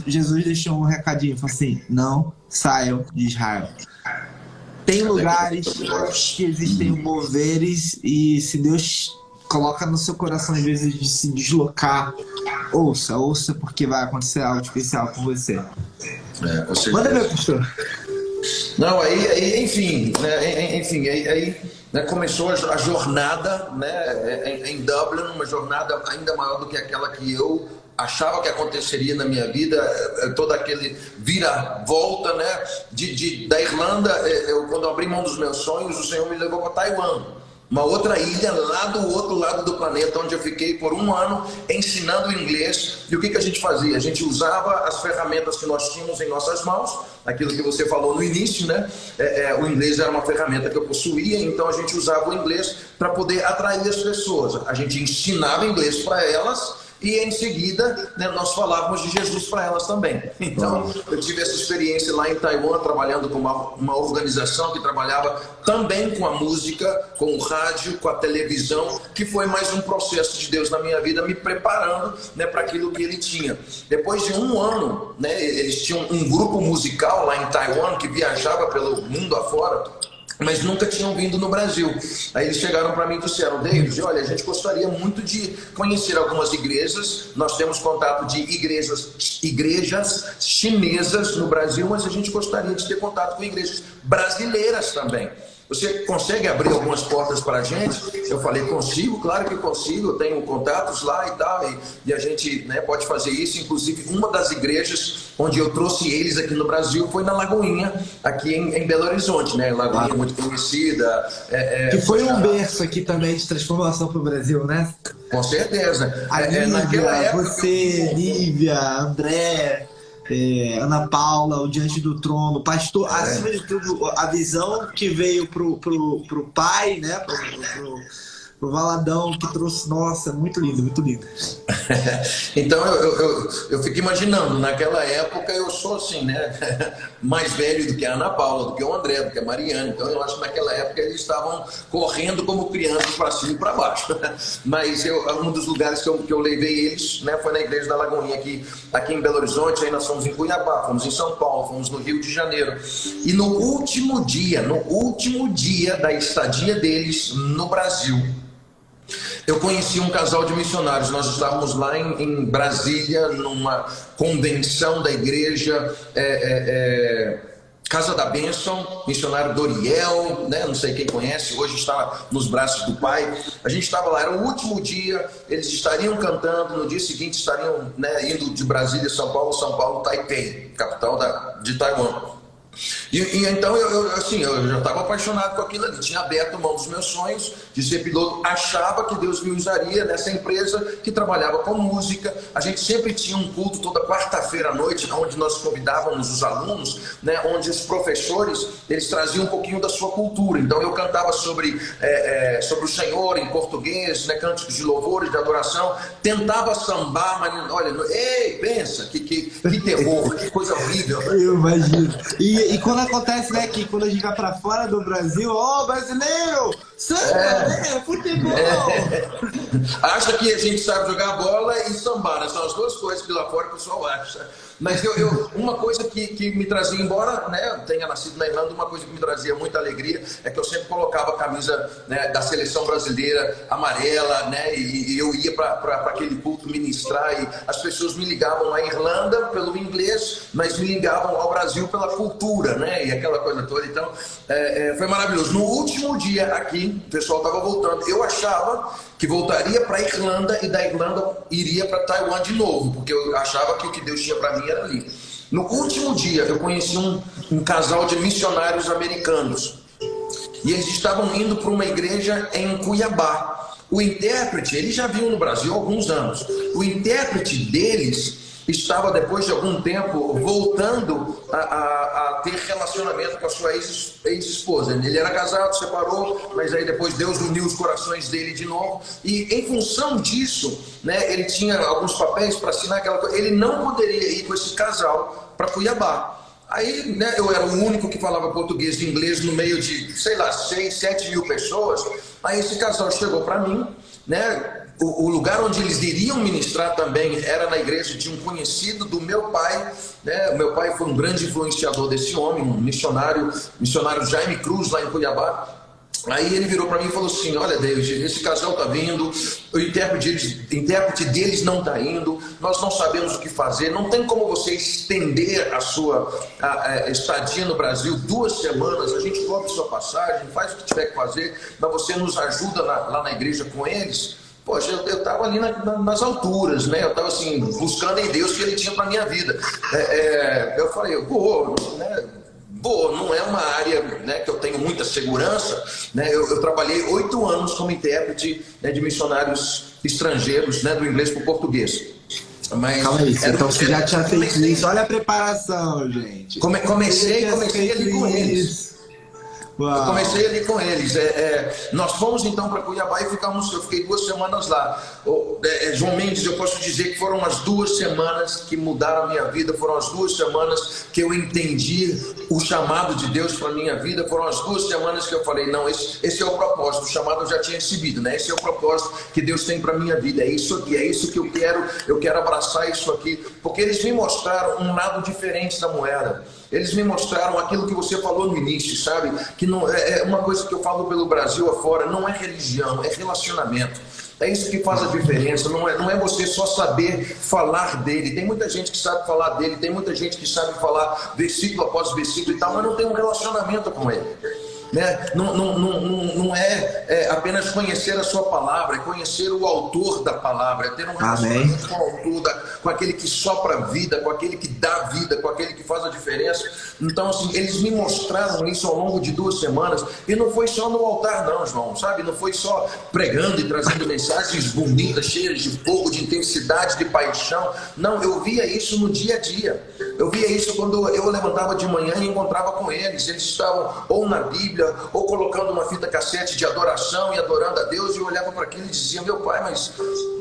Jesus deixou um recadinho, falou assim, não saiam de Israel. Tem lugares que existem moveres, e se Deus coloca no seu coração, às vezes, de se deslocar, ouça, porque vai acontecer algo especial com você. Com certeza. Manda meu pastor. Não, enfim, começou a jornada, em Dublin, uma jornada ainda maior do que aquela que eu achava que aconteceria na minha vida, toda aquele vira-volta, da Irlanda. Quando eu abri mão dos meus sonhos, o Senhor me levou para Taiwan, uma outra ilha lá do outro lado do planeta, onde eu fiquei por 1 ano ensinando inglês. E o que a gente fazia? A gente usava as ferramentas que nós tínhamos em nossas mãos, aquilo que você falou no início, o inglês era uma ferramenta que eu possuía, então a gente usava o inglês para poder atrair as pessoas. A gente ensinava inglês para elas, e em seguida, né, nós falávamos de Jesus para elas também. Então, eu tive essa experiência lá em Taiwan, trabalhando com uma organização que trabalhava também com a música, com o rádio, com a televisão, que foi mais um processo de Deus na minha vida, me preparando, né, para aquilo que ele tinha. Depois de um ano, né, eles tinham um grupo musical lá em Taiwan que viajava pelo mundo afora, mas nunca tinham vindo no Brasil. Aí eles chegaram para mim e disseram: David, olha, a gente gostaria muito de conhecer algumas igrejas, nós temos contato de igrejas chinesas no Brasil, mas a gente gostaria de ter contato com igrejas brasileiras também. Você consegue abrir algumas portas para a gente? Eu falei: consigo, claro que consigo, eu tenho contatos lá e tal, e a gente, né, pode fazer isso. Inclusive, uma das igrejas onde eu trouxe eles aqui no Brasil foi na Lagoinha, aqui em Belo Horizonte, né? Lagoinha muito conhecida. Que foi um berço aqui também de transformação para o Brasil, né? Com certeza. Naquela época, você, Lívia, André... Ana Paula, o Diante do Trono, pastor, acima de tudo, a visão que veio pro pai, né, pro Valadão, que trouxe, nossa, muito lindo, muito lindo. Então eu fico imaginando, naquela época eu sou assim, né, mais velho do que a Ana Paula, do que o André, do que a Mariana. Então eu acho que naquela época eles estavam correndo como crianças para cima e para baixo. Mas um dos lugares que eu levei eles, né, foi na igreja da Lagoinha aqui em Belo Horizonte. Aí nós fomos em Cuiabá, fomos em São Paulo, fomos no Rio de Janeiro. E no último dia da estadia deles no Brasil, eu conheci um casal de missionários. Nós estávamos lá em Brasília, numa convenção da igreja Casa da Bênção, missionário Doriel, né? Não sei quem conhece, hoje está nos braços do Pai. A gente estava lá, era o último dia, eles estariam cantando, no dia seguinte estariam, né, indo de Brasília, São Paulo, Taipei, capital de Taiwan. E então eu já estava apaixonado com aquilo ali, tinha aberto mão dos meus sonhos de ser piloto, achava que Deus me usaria nessa empresa que trabalhava com música. A gente sempre tinha um culto toda quarta-feira à noite, onde nós convidávamos os alunos, né, onde os professores, eles traziam um pouquinho da sua cultura. Então eu cantava sobre o Senhor em português, né, cânticos de louvores, de adoração, tentava sambar, mas olha, ei, pensa, que terror, que coisa horrível. Eu imagino. E quando acontece, né, que quando a gente vai pra fora do Brasil, brasileiro, samba, futebol. Acha que a gente sabe jogar bola e sambar, né? São as duas coisas que lá fora o pessoal acha. Mas uma coisa que me trazia, embora, né, eu tenha nascido na Irlanda, uma coisa que me trazia muita alegria é que eu sempre colocava a camisa, né, da seleção brasileira amarela, né, e eu ia para aquele culto ministrar, e as pessoas me ligavam à Irlanda pelo inglês, mas me ligavam ao Brasil pela cultura, né, e aquela coisa toda. Então foi maravilhoso. No último dia aqui, o pessoal estava voltando, eu achava que voltaria para a Irlanda e da Irlanda iria para Taiwan de novo, porque eu achava que o que Deus tinha para mim era ali. No último dia eu conheci um casal de missionários americanos e eles estavam indo para uma igreja em Cuiabá. O intérprete, eles já vinham no Brasil há alguns anos, o intérprete deles estava, depois de algum tempo, voltando a ter relacionamento com a sua ex-esposa. Ele era casado, separou, mas aí depois Deus uniu os corações dele de novo. E em função disso, né, ele tinha alguns papéis para assinar aquela coisa. Ele não poderia ir com esse casal para Cuiabá. Aí, né, eu era o único que falava português e inglês no meio de, 6, 7 mil pessoas. Aí esse casal chegou para mim, né? O lugar onde eles iriam ministrar também era na igreja de um conhecido do meu pai, né? O meu pai foi um grande influenciador desse homem, um missionário Jaime Cruz, lá em Cuiabá. Aí ele virou para mim e falou assim: olha, David, esse casal está vindo, o intérprete deles não está indo, nós não sabemos o que fazer, não tem como você estender a sua estadia no Brasil 2 semanas, a gente cobre sua passagem, faz o que tiver que fazer, mas você nos ajuda lá na igreja com eles. Poxa, eu estava ali nas alturas, né? Eu estava assim, buscando em Deus o que Ele tinha para a minha vida. Eu falei, vou, né? Não é uma área, né, que eu tenho muita segurança, né? Eu trabalhei 8 anos como intérprete, né, de missionários estrangeiros, né, do inglês para o português. Mas calma aí, então você já tinha feito isso. Olha a preparação, gente. Comecei ali com eles. Eu comecei ali com eles. Nós fomos então para Cuiabá e eu fiquei 2 semanas lá. João Mendes, eu posso dizer que foram as 2 semanas que mudaram a minha vida, foram as 2 semanas que eu entendi o chamado de Deus para a minha vida, foram as 2 semanas que eu falei, não, esse é o propósito, o chamado eu já tinha recebido, né? Esse é o propósito que Deus tem para a minha vida, é isso aqui, é isso que eu quero abraçar isso aqui, porque eles me mostraram um lado diferente da moeda. Eles me mostraram aquilo que você falou no início, sabe? Que não é uma coisa que eu falo pelo Brasil afora, não é religião, é relacionamento. É isso que faz a diferença, não é você só saber falar dele. Tem muita gente que sabe falar dele, tem muita gente que sabe falar versículo após versículo e tal, mas não tem um relacionamento com ele. Né? Não é apenas conhecer a sua palavra, é conhecer o autor da palavra, é ter um relacionamento com o autor, com aquele que sopra a vida, com aquele que dá vida, com aquele que faz a diferença. Então, assim, eles me mostraram isso ao longo de 2 semanas, e não foi só no altar não, João, sabe? Não foi só pregando e trazendo mensagens bonitas, cheias de fogo, de intensidade, de paixão. Não, eu via isso no dia a dia. Eu via isso quando eu levantava de manhã e encontrava com eles. Eles estavam ou na Bíblia, ou colocando uma fita cassete de adoração e adorando a Deus, e eu olhava para aquilo e dizia, meu pai,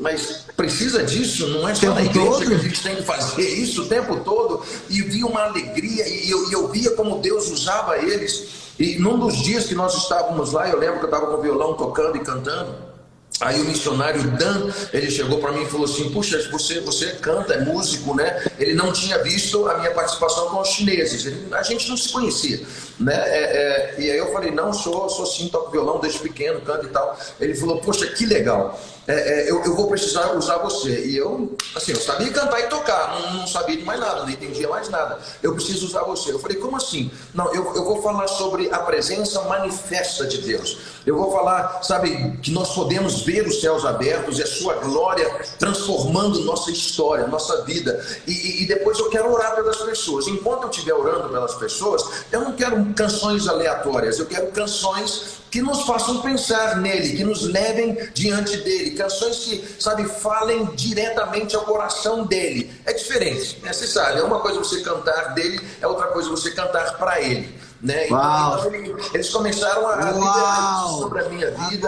mas precisa disso? Não é só na igreja que a gente tem que fazer isso o tempo todo? E via uma alegria, e eu via como Deus usava eles. E num dos dias que nós estávamos lá, eu lembro que eu estava com o violão tocando e cantando. Aí o missionário Dan, ele chegou para mim e falou assim, puxa, você canta, é músico, né? Ele não tinha visto a minha participação com os chineses, a gente não se conhecia, né? E aí eu falei, não, sou sim, toco violão desde pequeno, canto e tal. Ele falou, poxa, que legal, eu vou precisar usar você. E eu sabia cantar e tocar, não sabia de mais nada, não entendia mais nada. Eu preciso usar você. Eu falei, como assim? Não, eu vou falar sobre a presença manifesta de Deus. Eu vou falar, sabe, que nós podemos ver os céus abertos e a sua glória transformando nossa história, nossa vida. E depois eu quero orar pelas pessoas. Enquanto eu estiver orando pelas pessoas, eu não quero canções aleatórias, eu quero canções que nos façam pensar nele, que nos levem diante dele, canções que, sabe, falem diretamente ao coração dele. É diferente, né? Você sabe, é uma coisa você cantar dele, é outra coisa você cantar para ele, né? Então eles começaram a liberar sobre a minha vida,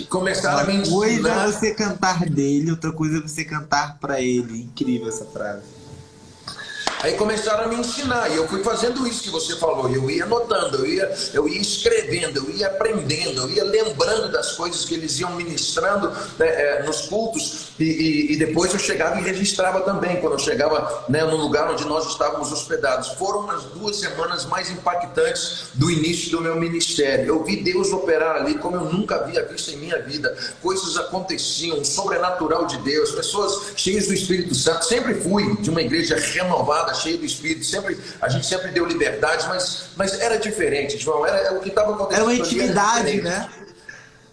começaram a me ensinar. Uma coisa é você cantar dele, outra coisa é você cantar para ele. Incrível essa frase. Aí começaram a me ensinar, e eu fui fazendo isso que você falou, eu ia anotando, eu ia escrevendo, eu ia aprendendo, eu ia lembrando das coisas que eles iam ministrando, né, nos cultos, e depois eu chegava e registrava também, quando eu chegava, né, no lugar onde nós estávamos hospedados. Foram as 2 semanas mais impactantes do início do meu ministério. Eu vi Deus operar ali como eu nunca havia visto em minha vida. Coisas aconteciam, um sobrenatural de Deus, pessoas cheias do Espírito Santo. Sempre fui de uma igreja renovada, cheia do Espírito, a gente sempre deu liberdade, mas era diferente, João, era o que estava acontecendo. Era uma intimidade, né?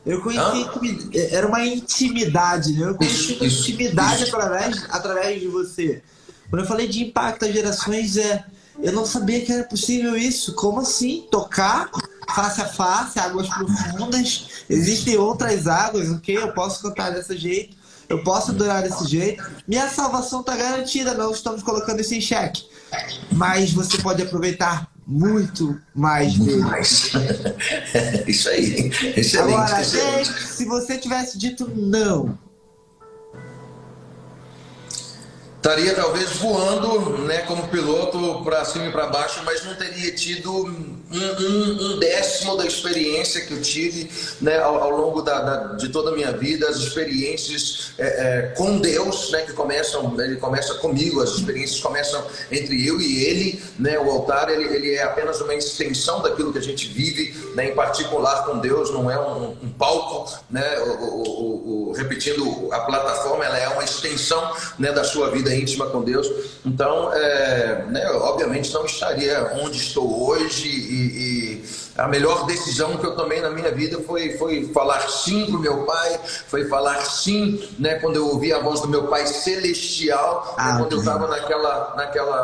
Eu conheci, era uma intimidade, né? Eu conheci uma intimidade através de você. Quando eu falei de impacto às gerações, eu não sabia que era possível isso. Como assim? Tocar face a face, águas profundas, existem outras águas, ok? Eu posso cantar desse jeito, eu posso adorar desse jeito. Minha salvação está garantida, não estamos colocando isso em xeque. Mas você pode aproveitar muito mais dele. Isso aí, excelente. Agora, excelente. se você tivesse dito não, estaria talvez voando, né, como piloto para cima e para baixo, mas não teria tido um décimo da experiência que eu tive, né, ao longo de toda a minha vida, as experiências com Deus, né, ele começa comigo, as experiências começam entre eu e ele, né, o altar ele é apenas uma extensão daquilo que a gente vive, né, em particular com Deus, não é um palco, né, repetindo, a plataforma ela é uma extensão, né, da sua vida íntima com Deus. Então, né, obviamente não estaria onde estou hoje, e a melhor decisão que eu tomei na minha vida foi falar sim para o meu pai, foi falar sim, né, quando eu ouvi a voz do meu pai celestial, quando eu estava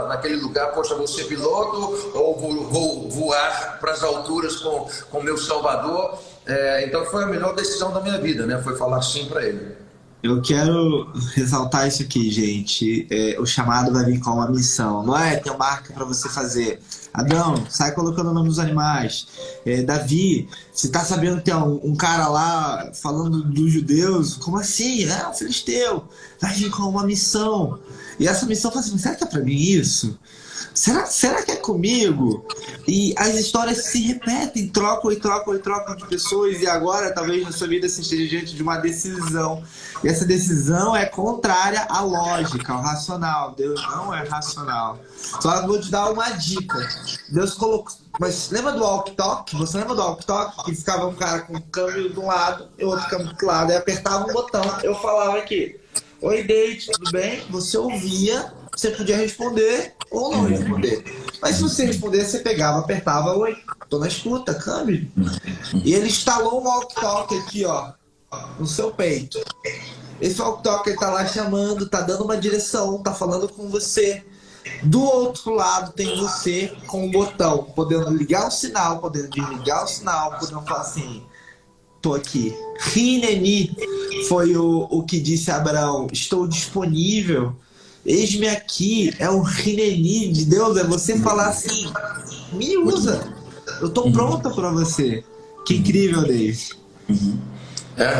naquele lugar, poxa, vou ser piloto ou vou voar para as alturas com meu Salvador. Então foi a melhor decisão da minha vida, né, foi falar sim para ele. Eu quero ressaltar isso aqui, gente. O chamado vai vir com uma missão. Não é ter uma marca para você fazer. Adão, sai colocando o nome dos animais. Davi, você tá sabendo que tem um cara lá falando dos judeus? Como assim? É um filisteu. Vai vir com uma missão. E essa missão fala assim, será que é para mim isso? Será que é comigo? E as histórias se repetem, trocam e trocam e trocam de pessoas, e agora talvez na sua vida você esteja diante de uma decisão. E essa decisão é contrária à lógica, ao racional. Deus não é racional. Só vou te dar uma dica. Deus colocou. Mas lembra do walk-talk? Você lembra do walk-talk? Que ficava um cara com o câmbio de um lado e outro câmbio do lado, e apertava um botão. Eu falava aqui: oi, Date, tudo bem? Você ouvia, você podia responder ou não responder. Mas se você responder, você pegava, apertava, oi, tô na escuta, câmbio. E ele instalou um walk-talk aqui, ó, no seu peito. Esse walk-talk, ele tá lá chamando, tá dando uma direção, tá falando com você. Do outro lado tem você com o botão, podendo ligar o sinal, podendo desligar o sinal, podendo falar assim: tô aqui. Rineni foi o que disse a Abraão: estou disponível, eis-me aqui. É o Rineni de Deus, é você falar assim: me usa, eu tô pronta para você. Que incrível, Deus.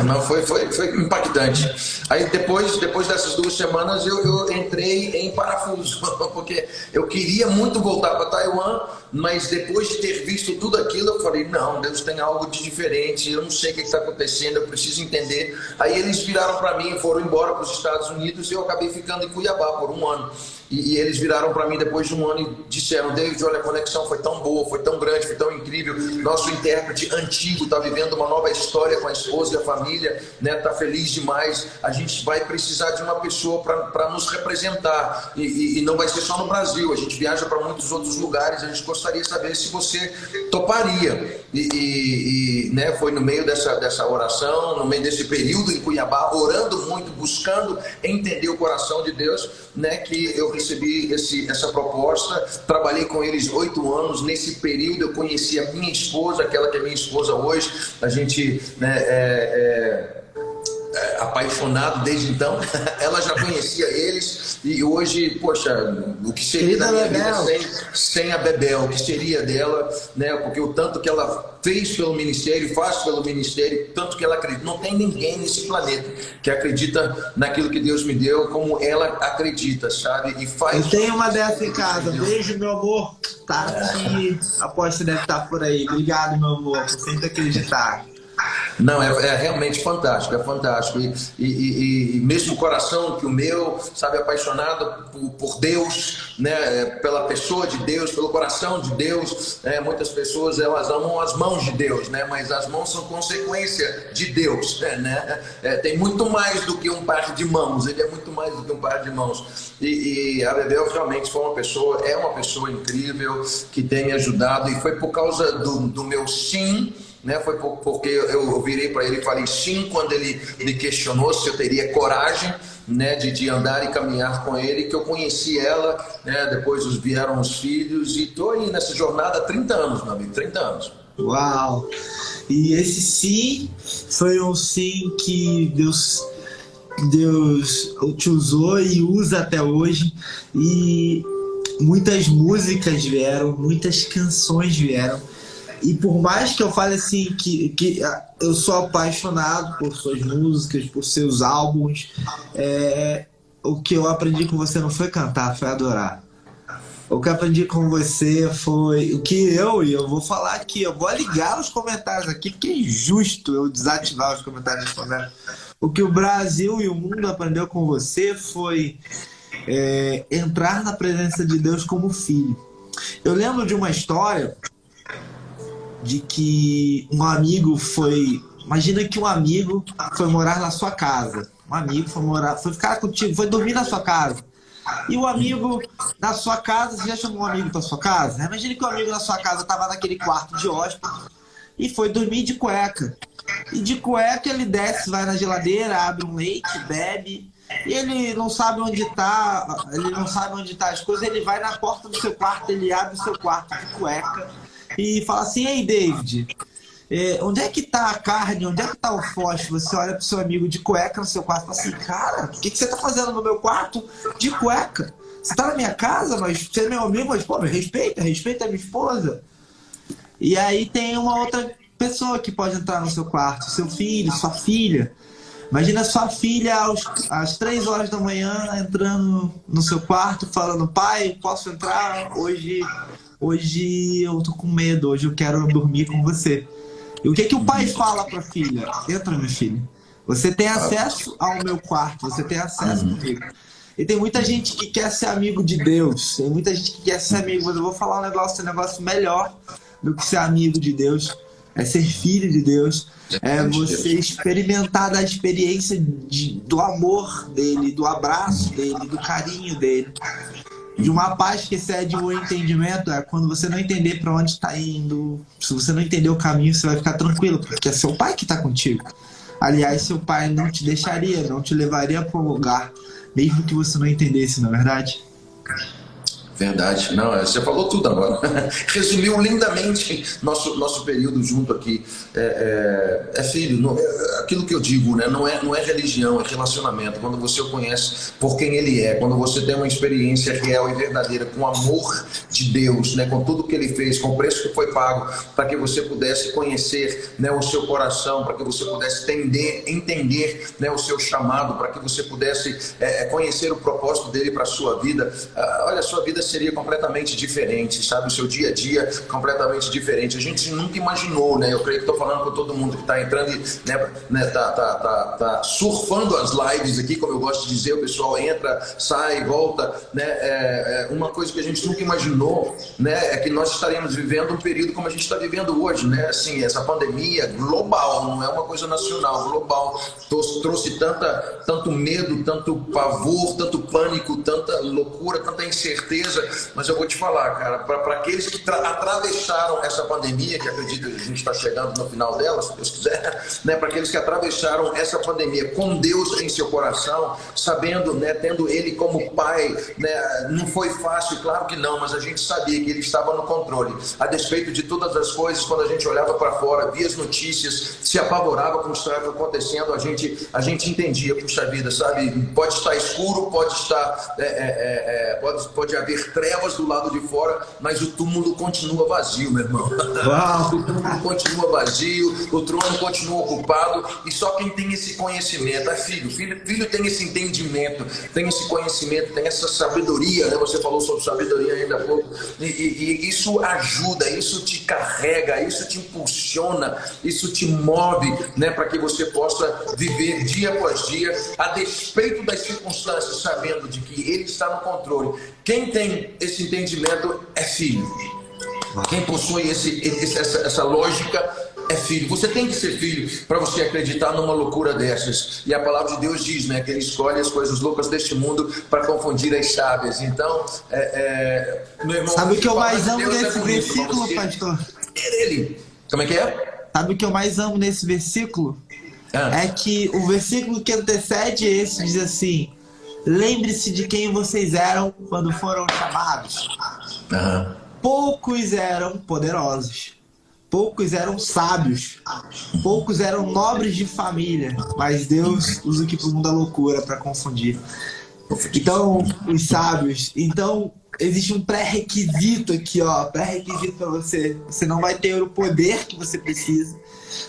Não, foi impactante. Aí depois dessas 2 semanas eu entrei em parafuso, porque eu queria muito voltar para Taiwan, mas depois de ter visto tudo aquilo, eu falei, não, Deus tem algo de diferente, eu não sei o que está acontecendo, eu preciso entender. Aí eles viraram para mim, foram embora para os Estados Unidos, e eu acabei ficando em Cuiabá por um ano. E eles viraram para mim depois de um ano e disseram: David, olha, a conexão foi tão boa, foi tão grande, foi tão incrível. Nosso intérprete antigo está vivendo uma nova história com a esposa e a família, né? Tá feliz demais. A gente vai precisar de uma pessoa para nos representar. E não vai ser só no Brasil, a gente viaja para muitos outros lugares. A gente gostaria de saber se você toparia. Né, foi no meio dessa oração, no meio desse período em Cuiabá, orando muito, buscando entender o coração de Deus, né, que eu recebi essa proposta. Trabalhei com eles 8 anos. Nesse período eu conheci a minha esposa, aquela que é minha esposa hoje. A gente, né, apaixonado desde então. Ela já conhecia eles, e hoje, poxa, o que seria da minha vida sem a Bebel, o que seria dela, né? Porque o tanto que ela fez pelo ministério, faz pelo ministério, tanto que ela acredita. Não tem ninguém nesse planeta que acredita naquilo que Deus me deu como ela acredita, sabe? E faz. Eu tenho uma dessa em casa. Beijo, meu amor. Tá aqui. Aposto que você deve estar por aí. Obrigado, meu amor, por sempre acreditar. Não, é realmente fantástico, é fantástico. E mesmo o coração que o meu, sabe, apaixonado por Deus, né, pela pessoa de Deus, pelo coração de Deus. Muitas pessoas, elas amam as mãos de Deus, né, mas as mãos são consequência de Deus, né? Tem muito mais do que um par de mãos, ele é muito mais do que um par de mãos. E a Bebel realmente é uma pessoa incrível, que tem me ajudado, e foi por causa do meu sim, né? Foi porque eu virei para ele e falei sim quando ele me questionou se eu teria coragem, né, de andar e caminhar com ele, que eu conheci ela, né? Depois vieram os filhos, e estou aí nessa jornada há 30 anos, meu amigo, 30 anos. Uau! E esse sim foi um sim que Deus te usou e usa até hoje, e muitas músicas vieram, muitas canções vieram. E por mais que eu fale assim que eu sou apaixonado por suas músicas, por seus álbuns, o que eu aprendi com você não foi cantar, foi adorar. O que eu aprendi com você foi o que eu vou falar aqui, eu vou ligar os comentários aqui, porque é injusto eu desativar os comentários nesse momento. O que o Brasil e o mundo aprendeu com você foi entrar na presença de Deus como filho. Eu lembro de uma história de que um amigo foi... Imagina que um amigo foi morar na sua casa. Um amigo foi ficar contigo, foi dormir na sua casa. E o amigo na sua casa, você já chamou um amigo para sua casa? Imagina que o amigo na sua casa estava naquele quarto de hóspede e foi dormir de cueca. E de cueca ele desce, vai na geladeira, abre um leite, bebe. E ele não sabe onde está, as coisas. Ele vai na porta do seu quarto, ele abre o seu quarto de cueca e fala assim: ei, David, Onde é que tá a carne? Onde é que tá o fósforo? Você olha pro seu amigo de cueca no seu quarto e fala assim, cara, o que você tá fazendo no meu quarto de cueca? Você tá na minha casa, mas você é meu amigo, mas, pô, me respeita a minha esposa. E aí tem uma outra pessoa que pode entrar no seu quarto, seu filho, sua filha. Imagina sua filha às 3 horas da manhã entrando no seu quarto falando, pai, posso entrar? Hoje eu tô com medo, hoje eu quero dormir com você. E o que que o pai fala pra filha? Entra, minha filha. Você tem acesso ao meu quarto, você tem acesso comigo. E tem muita gente que quer ser amigo de Deus, tem muita gente que quer ser amigo, mas eu vou falar um negócio melhor do que ser amigo de Deus, é ser filho de Deus, é você experimentar da experiência do amor dele, do abraço dele, do carinho dele. De uma paz que excede o entendimento é quando você não entender para onde está indo, se você não entender o caminho, você vai ficar tranquilo, porque é seu pai que está contigo. Aliás, seu pai não te deixaria, não te levaria para um lugar, mesmo que você não entendesse, não é verdade? Verdade, não, você falou tudo agora. Resumiu lindamente nosso período junto aqui. Filho, não, aquilo que eu digo, né? Não é religião, é relacionamento. Quando você o conhece por quem ele é, quando você tem uma experiência real e verdadeira com o amor de Deus, né? Com tudo que ele fez, com o preço que foi pago, para que você pudesse conhecer, né, o seu coração, para que você pudesse entender, né, o seu chamado, para que você pudesse conhecer o propósito dele para a sua vida. Olha, a sua vida seria completamente diferente, sabe? O seu dia a dia completamente diferente. A gente nunca imaginou, né? Eu creio que estou falando com todo mundo que está entrando e tá surfando as lives aqui, como eu gosto de dizer, o pessoal entra, sai, volta, né? Uma coisa que a gente nunca imaginou, né? É que nós estaremos vivendo um período como a gente está vivendo hoje, né? Assim, essa pandemia global, não é uma coisa nacional, global, trouxe tanto medo, tanto pavor, tanto pânico, tanta loucura, tanta incerteza. Mas eu vou te falar, cara, para aqueles que atravessaram essa pandemia, que acredito que a gente está chegando no final dela, se Deus quiser, né? Para aqueles que atravessaram essa pandemia com Deus em seu coração, sabendo, né, tendo Ele como Pai, né? Não foi fácil, claro que não, mas a gente sabia que Ele estava no controle. A despeito de todas as coisas, quando a gente olhava para fora, via as notícias, se apavorava com o que estava acontecendo, a gente entendia, puxa vida, sabe? Pode estar escuro, pode estar, pode haver trevas do lado de fora, mas o túmulo continua vazio, meu irmão. O túmulo continua vazio, o trono continua ocupado, e só quem tem esse conhecimento é filho. Filho tem esse entendimento, tem esse conhecimento, tem essa sabedoria, né? Você falou sobre sabedoria ainda há pouco, e isso ajuda, isso te carrega, isso te impulsiona, isso te move, né? Para que você possa viver dia após dia, a despeito das circunstâncias, sabendo de que Ele está no controle. Quem tem esse entendimento é filho. Quem possui essa lógica é filho. Você tem que ser filho para você acreditar numa loucura dessas. E a palavra de Deus diz, né, que Ele escolhe as coisas loucas deste mundo para confundir as sábias. Então, meu irmão, sabe o que eu mais amo nesse versículo, pastor? Ele. Como é que é? Sabe o que eu mais amo nesse versículo? É que o versículo que antecede esse diz assim: lembre-se de quem vocês eram quando foram chamados. Poucos eram poderosos, poucos eram sábios, poucos eram nobres de família, mas Deus usa o que para o mundo é loucura para confundir. Então, os sábios. Então, existe um pré-requisito aqui, ó. Pré-requisito para você. Você não vai ter o poder que você precisa.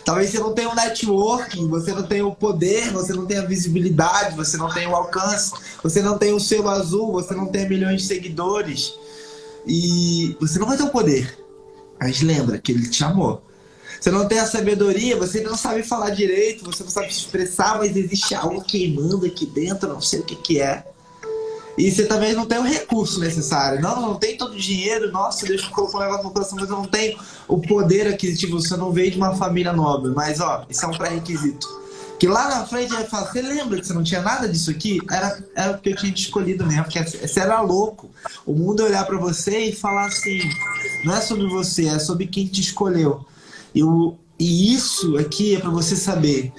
Talvez você não tenha um networking, você não tenha o poder, você não tenha a visibilidade, você não tenha o alcance, você não tenha o selo azul, você não tenha milhões de seguidores. E você não vai ter o poder. Mas lembra que Ele te chamou. Você não tem a sabedoria, você não sabe falar direito, você não sabe se expressar, mas existe algo queimando aqui dentro, não sei o que é. E você também não tem o recurso necessário. Não tem todo o dinheiro. Nossa, Deus colocou um negócio no coração, mas eu não tenho o poder aquisitivo. Você não veio de uma família nobre. Mas, ó, isso é um pré-requisito. Que lá na frente ele fala: você lembra que você não tinha nada disso aqui? Era porque eu tinha te escolhido mesmo, porque você era louco. O mundo olhar pra você e falar assim: não é sobre você, é sobre quem te escolheu. E isso aqui é pra você saber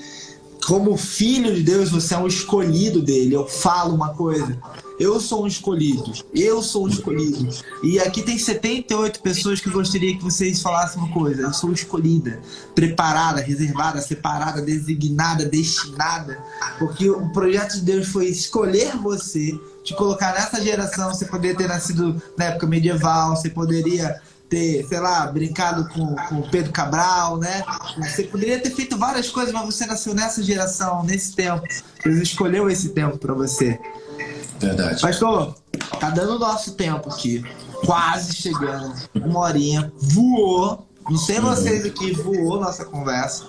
como filho de Deus, você é um escolhido dele. Eu falo uma coisa, eu sou um escolhido, eu sou um escolhido. E aqui tem 78 pessoas que eu gostaria que vocês falassem uma coisa. Eu sou escolhida, preparada, reservada, separada, designada, destinada. Porque o projeto de Deus foi escolher você, te colocar nessa geração. Você poderia ter nascido na época medieval, você poderia ter, sei lá, brincado com Pedro Cabral, né? Você poderia ter feito várias coisas, mas você nasceu nessa geração, nesse tempo. Deus escolheu esse tempo para você. Verdade. Pastor, tá dando o nosso tempo aqui. Quase chegando. Uma horinha. Voou. Não sei vocês aqui, voou nossa conversa.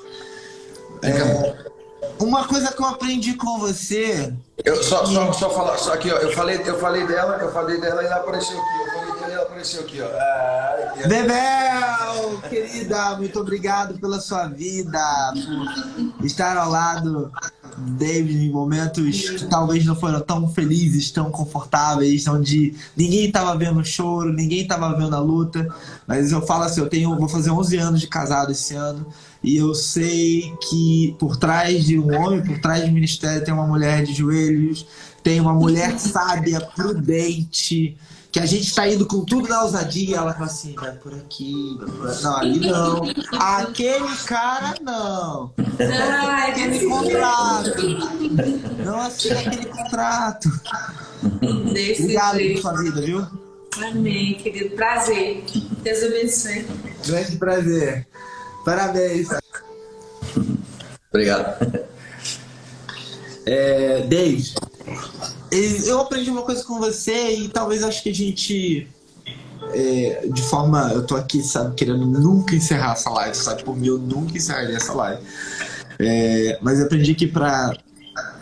Uma coisa que eu aprendi com você... Só falar, só aqui, ó. Eu falei dela e ela apareceu aqui. Ela apareceu aqui, ó. Bebel, querida, muito obrigado pela sua vida, por estar ao lado, David, em momentos que talvez não foram tão felizes, tão confortáveis, onde ninguém estava vendo choro, ninguém estava vendo a luta. Mas eu falo assim, vou fazer 11 anos de casado esse ano, e eu sei que por trás de um homem, por trás do ministério, tem uma mulher de joelhos, tem uma mulher sábia, prudente, que a gente tá indo com tudo na ousadia, ela fala assim, vai por aqui, vai por aqui. Não, ali não. Aquele cara não. Aquele contrato. Não assina aquele contrato. Obrigado por sua vida, viu? Amém, querido. Prazer. Deus abençoe. Grande prazer. Parabéns. Obrigado. Dave, eu aprendi uma coisa com você e talvez acho que a gente, de forma... Eu tô aqui, sabe, querendo nunca encerrar essa live, sabe? Por mim, eu nunca encerraria essa live. Mas eu aprendi que para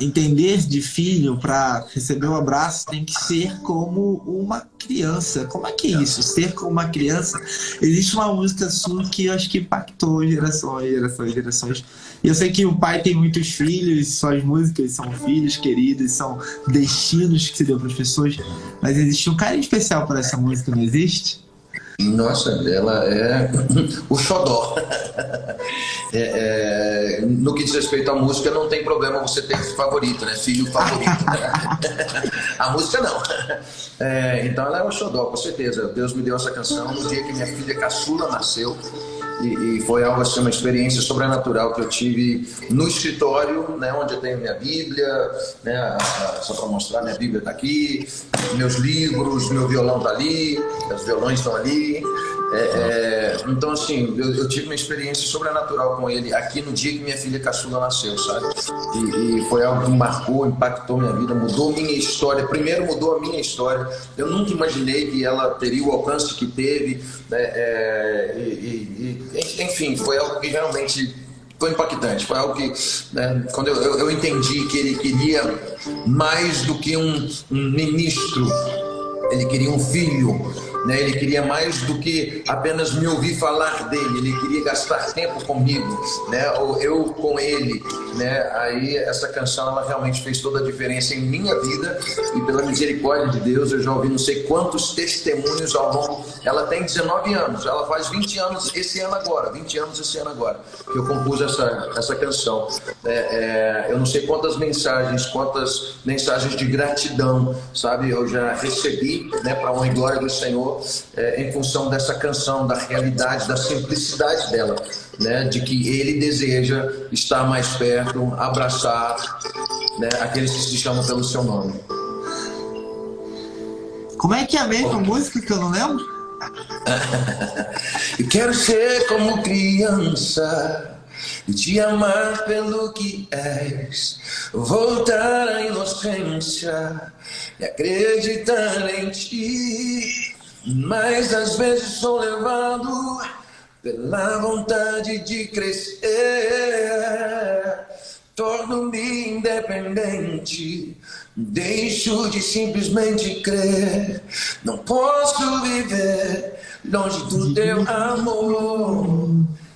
entender de filho, para receber um abraço, tem que ser como uma criança. Como é que é isso? Ser como uma criança? Existe uma música sua que eu acho que impactou gerações. E eu sei que o pai tem muitos filhos, suas músicas são filhos queridos, são destinos que se deu para as pessoas, mas existe um carinho especial por essa música, não existe? Nossa, ela é o xodó. No que diz respeito à música, não tem problema você ter favorito, né? Filho favorito. A música não. Então ela é o xodó, com certeza. Deus me deu essa canção no dia que minha filha caçula nasceu. E foi algo assim, uma experiência sobrenatural que eu tive no escritório, né, onde eu tenho minha Bíblia, né, só para mostrar, minha Bíblia está aqui, meus livros, meu violão está ali, os violões estão ali. Então, assim, eu tive uma experiência sobrenatural com ele aqui no dia que minha filha caçula nasceu, sabe? E foi algo que marcou, impactou minha vida, mudou minha história. Primeiro mudou a minha história. Eu nunca imaginei que ela teria o alcance que teve, né? Enfim, foi algo que realmente foi impactante. Foi algo que, né, quando eu entendi que ele queria mais do que um ministro, ele queria um filho, né? Ele queria mais do que apenas me ouvir falar dele, ele queria gastar tempo comigo, né? Ou eu com ele, né? Aí essa canção, ela realmente fez toda a diferença em minha vida, e pela misericórdia de Deus eu já ouvi não sei quantos testemunhos ao longo. Ela tem 19 anos, ela faz 20 anos esse ano agora, que eu compus essa canção. Eu não sei quantas mensagens de gratidão, sabe, eu já recebi, né, para honra e glória do Senhor, em função dessa canção, da realidade, da simplicidade dela, né, de que Ele deseja estar mais perto, abraçar, né, aqueles que se chamam pelo seu nome. Como é que é a mesma música que eu não lembro? Eu quero ser como criança e te amar pelo que és, voltar à inocência e acreditar em ti. Mas às vezes sou levado pela vontade de crescer, torno-me independente, deixo de simplesmente crer. Não posso viver longe do teu amor,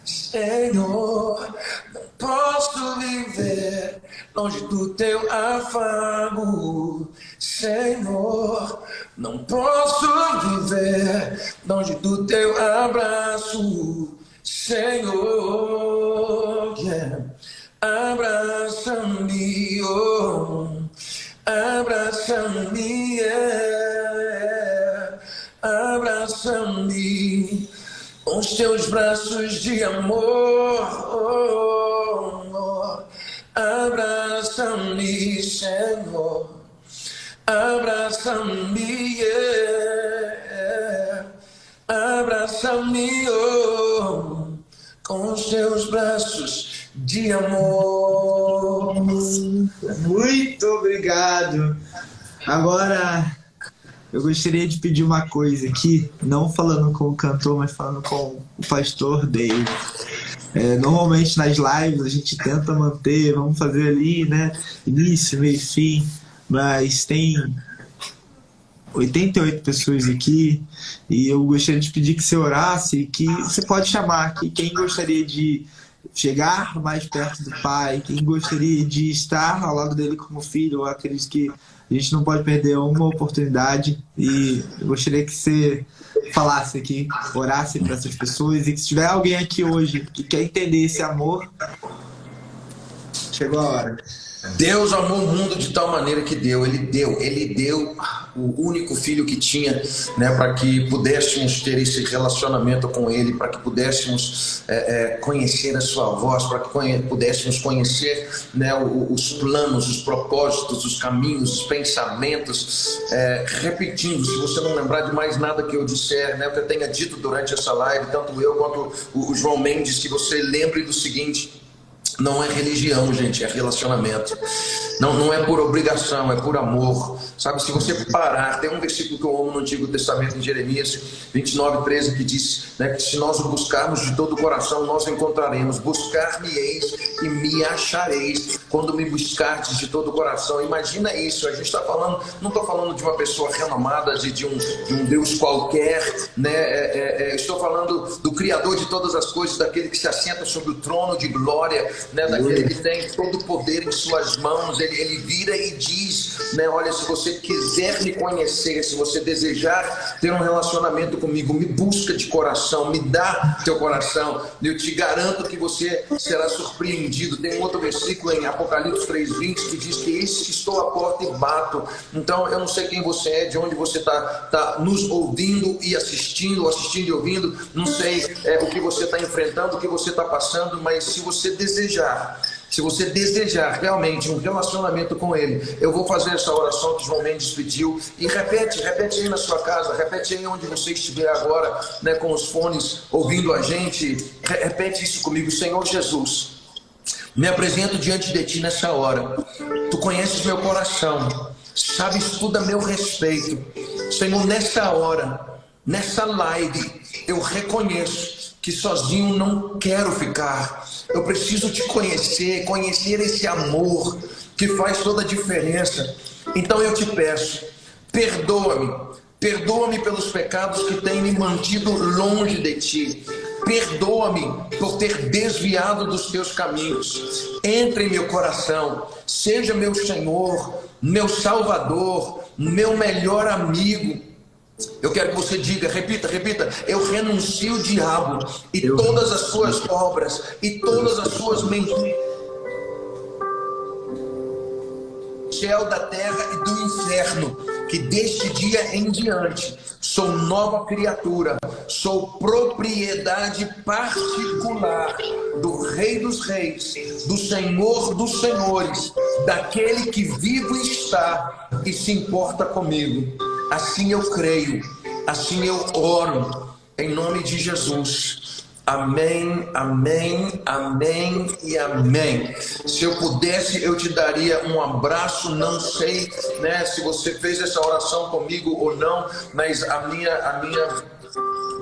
Senhor. Não posso viver longe do teu afago, Senhor. Não posso viver longe do teu abraço, Senhor. Yeah. Abraça-me, oh, abraça-me, abraça-me com os teus braços de amor, oh, abraça-me, Senhor, abraça-me, abraça-me, oh, com os teus braços de amor. Muito obrigado. Agora, eu gostaria de pedir uma coisa aqui, não falando com o cantor, mas falando com o pastor Dave. Normalmente nas lives a gente tenta manter, vamos fazer ali, né? Início, meio e fim, mas tem 88 pessoas aqui e eu gostaria de pedir que você orasse, que você pode chamar aqui quem gostaria de chegar mais perto do Pai, quem gostaria de estar ao lado dele como filho. Eu acredito que a gente não pode perder uma oportunidade e eu gostaria que você falasse aqui, orasse para essas pessoas, e que se tiver alguém aqui hoje que quer entender esse amor, chegou a hora. Deus amou o mundo de tal maneira que Ele deu o único filho que tinha, né, para que pudéssemos ter esse relacionamento com Ele, para que pudéssemos conhecer a sua voz, para que pudéssemos conhecer, né, os planos, os propósitos, os caminhos, os pensamentos. Repetindo, se você não lembrar de mais nada que eu disser, né, que eu tenha dito durante essa live, tanto eu quanto o João Mendes, que você lembre do seguinte: não é religião, gente, é relacionamento. Não é por obrigação, é por amor. Sabe, se você parar, tem um versículo que eu amo no Antigo Testamento, em Jeremias 29:13, que diz, né, que se nós o buscarmos de todo o coração, nós o encontraremos. Buscar-me-eis e me achareis, quando me buscardes de todo o coração. Imagina isso, a gente está falando, não estou falando de uma pessoa renomada, de um Deus qualquer, né? Estou falando do Criador de todas as coisas, daquele que se assenta sobre o trono de glória, né, daquele que tem todo o poder em suas mãos. Ele vira e diz, né, olha, se você quiser me conhecer, se você desejar ter um relacionamento comigo, me busca de coração, me dá teu coração, eu te garanto que você será surpreendido. Tem um outro versículo em Apocalipse 3:20 que diz que eis que estou à porta e bato. Então eu não sei quem você é, de onde você está nos ouvindo e assistindo e ouvindo, não sei o que você está enfrentando, o que você está passando, mas se você desejar realmente um relacionamento com Ele, eu vou fazer essa oração que João Mendes pediu, e repete aí na sua casa, repete aí onde você estiver agora, né, com os fones ouvindo a gente, repete isso comigo: Senhor Jesus, me apresento diante de Ti nessa hora. Tu conheces meu coração, sabes tudo a meu respeito. Senhor, nessa hora, nessa live, eu reconheço que sozinho não quero ficar. Eu preciso te conhecer esse amor que faz toda a diferença. Então eu te peço, perdoa-me pelos pecados que têm me mantido longe de ti. Perdoa-me por ter desviado dos teus caminhos. Entre em meu coração, seja meu Senhor, meu Salvador, meu melhor amigo. Eu quero que você diga, repita: eu renuncio o diabo e todas as suas obras e todas as suas mentiras, céu, da terra e do inferno, que deste dia em diante sou nova criatura, sou propriedade particular do Rei dos Reis, do Senhor dos Senhores, daquele que vivo está e se importa comigo. Assim eu creio, assim eu oro, em nome de Jesus. Amém, amém, amém e amém. Se eu pudesse, eu te daria um abraço. Não sei, né, se você fez essa oração comigo ou não, mas a minha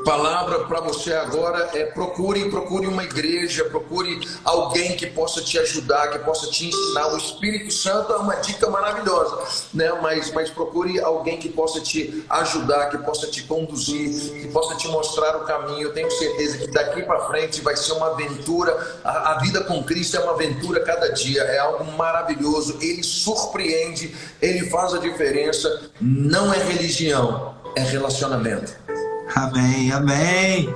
palavra para você agora é: procure uma igreja, procure alguém que possa te ajudar, que possa te ensinar. O Espírito Santo é uma dica maravilhosa, né? Mas procure alguém que possa te ajudar, que possa te conduzir, que possa te mostrar o caminho. Eu tenho certeza que daqui para frente vai ser uma aventura. A vida com Cristo é uma aventura cada dia, é algo maravilhoso. Ele surpreende, ele faz a diferença. Não é religião, é relacionamento. Amém, amém.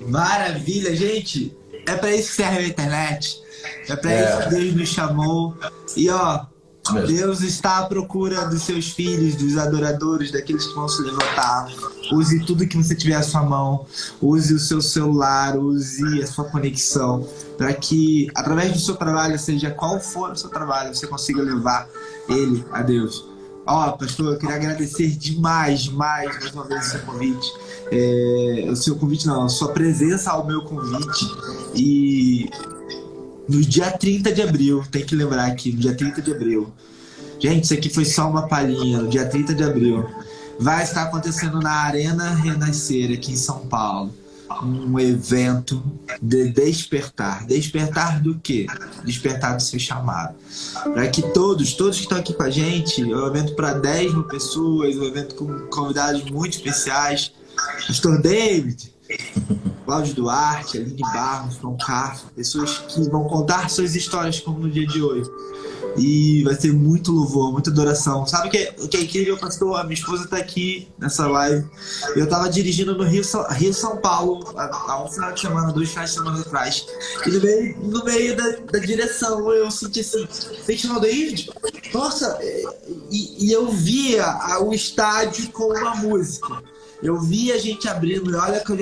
Maravilha, gente. é pra isso que serve a internet. É pra isso que Deus nos chamou. E ó, Deus está à procura dos seus filhos, dos adoradores, daqueles que vão se levantar. Use tudo que você tiver à sua mão. Use o seu celular, use a sua conexão, para que, através do seu trabalho, seja qual for o seu trabalho, você consiga levar ele a Deus. Ó, pastor, eu queria agradecer demais mais uma vez o seu convite. O seu convite não, a sua presença ao meu convite. E no dia 30 de abril, tem que lembrar aqui, no dia 30 de abril. Gente, isso aqui foi só uma palhinha. No dia 30 de abril vai estar acontecendo na Arena Renascer, aqui em São Paulo, um evento de despertar. Despertar do quê? Despertar do seu chamado. Para que todos que estão aqui com a gente, é um evento para 10 mil pessoas, um evento com convidados muito especiais. Pastor David, Cláudio Duarte, Aline Barros, Tom Carlos, pessoas que vão contar suas histórias como no dia de hoje. E vai ter muito louvor, muita adoração. Sabe o que é incrível, pastor? A minha esposa está aqui nessa live. Eu estava dirigindo no Rio São Paulo há um final de semana, 2 finais de semana atrás. E no meio da direção eu senti assim, tem chamado David? Nossa! E eu via o estádio com uma música. Eu vi a gente abrindo, e olha que eu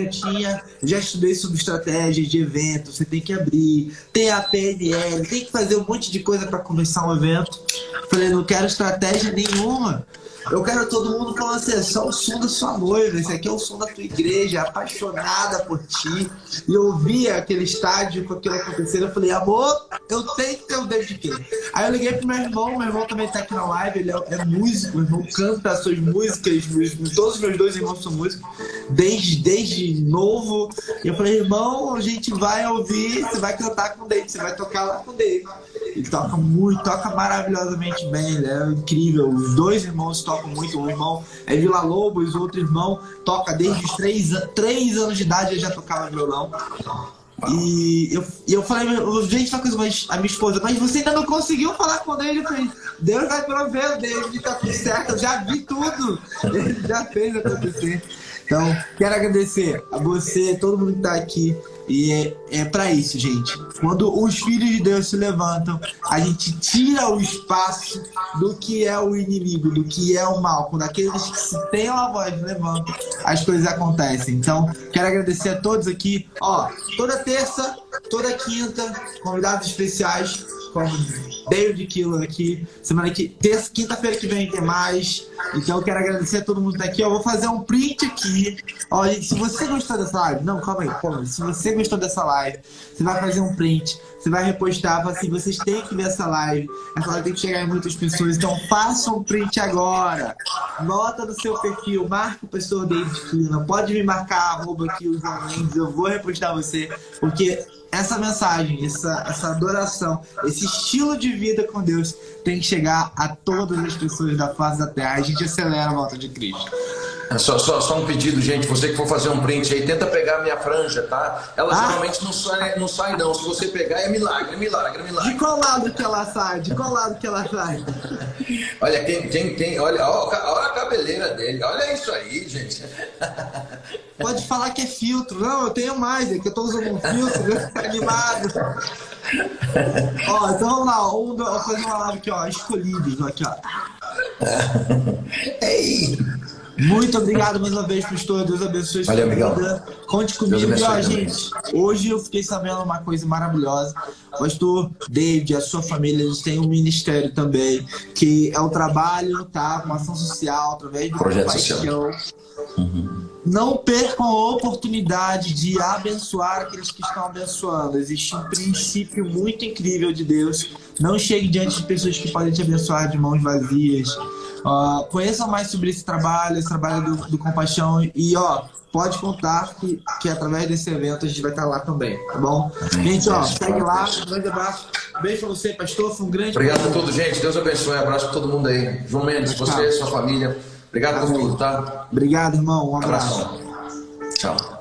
já estudei sobre estratégias de evento, você tem que abrir, tem a PNL, tem que fazer um monte de coisa para começar um evento. Falei, não quero estratégia nenhuma. Eu quero todo mundo falando assim, é só o som da sua noiva, esse aqui é o som da tua igreja, apaixonada por ti. E eu via aquele estádio com aquilo acontecendo, eu falei, amor, eu tenho que ter um David Keelan. Aí eu liguei pro meu irmão também tá aqui na live, ele é músico, meu irmão canta as suas músicas, todos os meus 2 irmãos são músicos, desde novo. E eu falei, irmão, a gente vai ouvir, você vai cantar com o David, você vai tocar lá com o David. Ele toca muito, toca maravilhosamente bem, ele é incrível. Os 2 irmãos tocam muito, um irmão é Vila Lobos, o outro irmão toca desde os 3 anos de idade, ele já tocava violão. E eu falei, gente, uma coisa, mas a minha esposa, mas você ainda não conseguiu falar com ele? Eu falei, Deus vai prover o David, tá tudo certo, eu já vi tudo, ele já fez acontecer. Então, quero agradecer a você, todo mundo que tá aqui. E é para isso, gente. Quando os filhos de Deus se levantam, a gente tira o espaço do que é o inimigo, do que é o mal. Quando aqueles que se têm uma voz levantam, as coisas acontecem. Então, quero agradecer a todos aqui. Ó, toda terça, toda quinta, convidados especiais, como David Keelan aqui. Quinta-feira que vem tem mais. Então eu quero agradecer a todo mundo que tá aqui. Eu vou fazer um print aqui. Ó, gente, se você gostou dessa live, não, calma aí. Se você gostou dessa live, você vai fazer um print, você vai repostar, fala assim, vocês têm que ver essa live. Essa live tem que chegar em muitas pessoas. Então faça um print agora. Nota no seu perfil, marca o pastor David Keelan. Pode me marcar, aqui o João Mendes, eu vou repostar você, porque essa mensagem, essa adoração, esse estilo de vida com Deus tem que chegar a todas as pessoas da face da terra. A gente acelera a volta de Cristo. Só um pedido, gente. Você que for fazer um print aí, tenta pegar a minha franja, tá? Ela geralmente não sai, não. Se você pegar, é milagre. De qual lado que ela sai? Olha, olha a cabeleira dele. Olha isso aí, gente. Pode falar que é filtro. Não, eu tenho mais, é que eu tô usando um filtro, né? Animado. Ó, então vamos lá. Vou fazer uma live aqui, ó. Escolhidos, aqui, ó. Ei! Muito obrigado mais uma vez, pastor. Deus abençoe sua vida. Conte comigo. E, ó, gente, hoje eu fiquei sabendo uma coisa maravilhosa. Pastor David, a sua família, eles têm um ministério também, que é o trabalho, tá? Uma ação social, através do projeto social. Não percam a oportunidade de abençoar aqueles que estão abençoando. Existe um princípio muito incrível de Deus. Não chegue diante de pessoas que podem te abençoar de mãos vazias. Conheçam mais sobre esse trabalho do Compaixão. E, ó, pode contar que através desse evento a gente vai estar lá também, tá bom? Gente, ó, segue lá. Um grande abraço. Beijo pra você, pastor. Foi um grande Obrigado a todos, gente. Deus abençoe. Abraço pra todo mundo aí. João Mendes, você, sua família. Obrigado por tudo, tá? Obrigado, irmão. Um abraço. Tchau.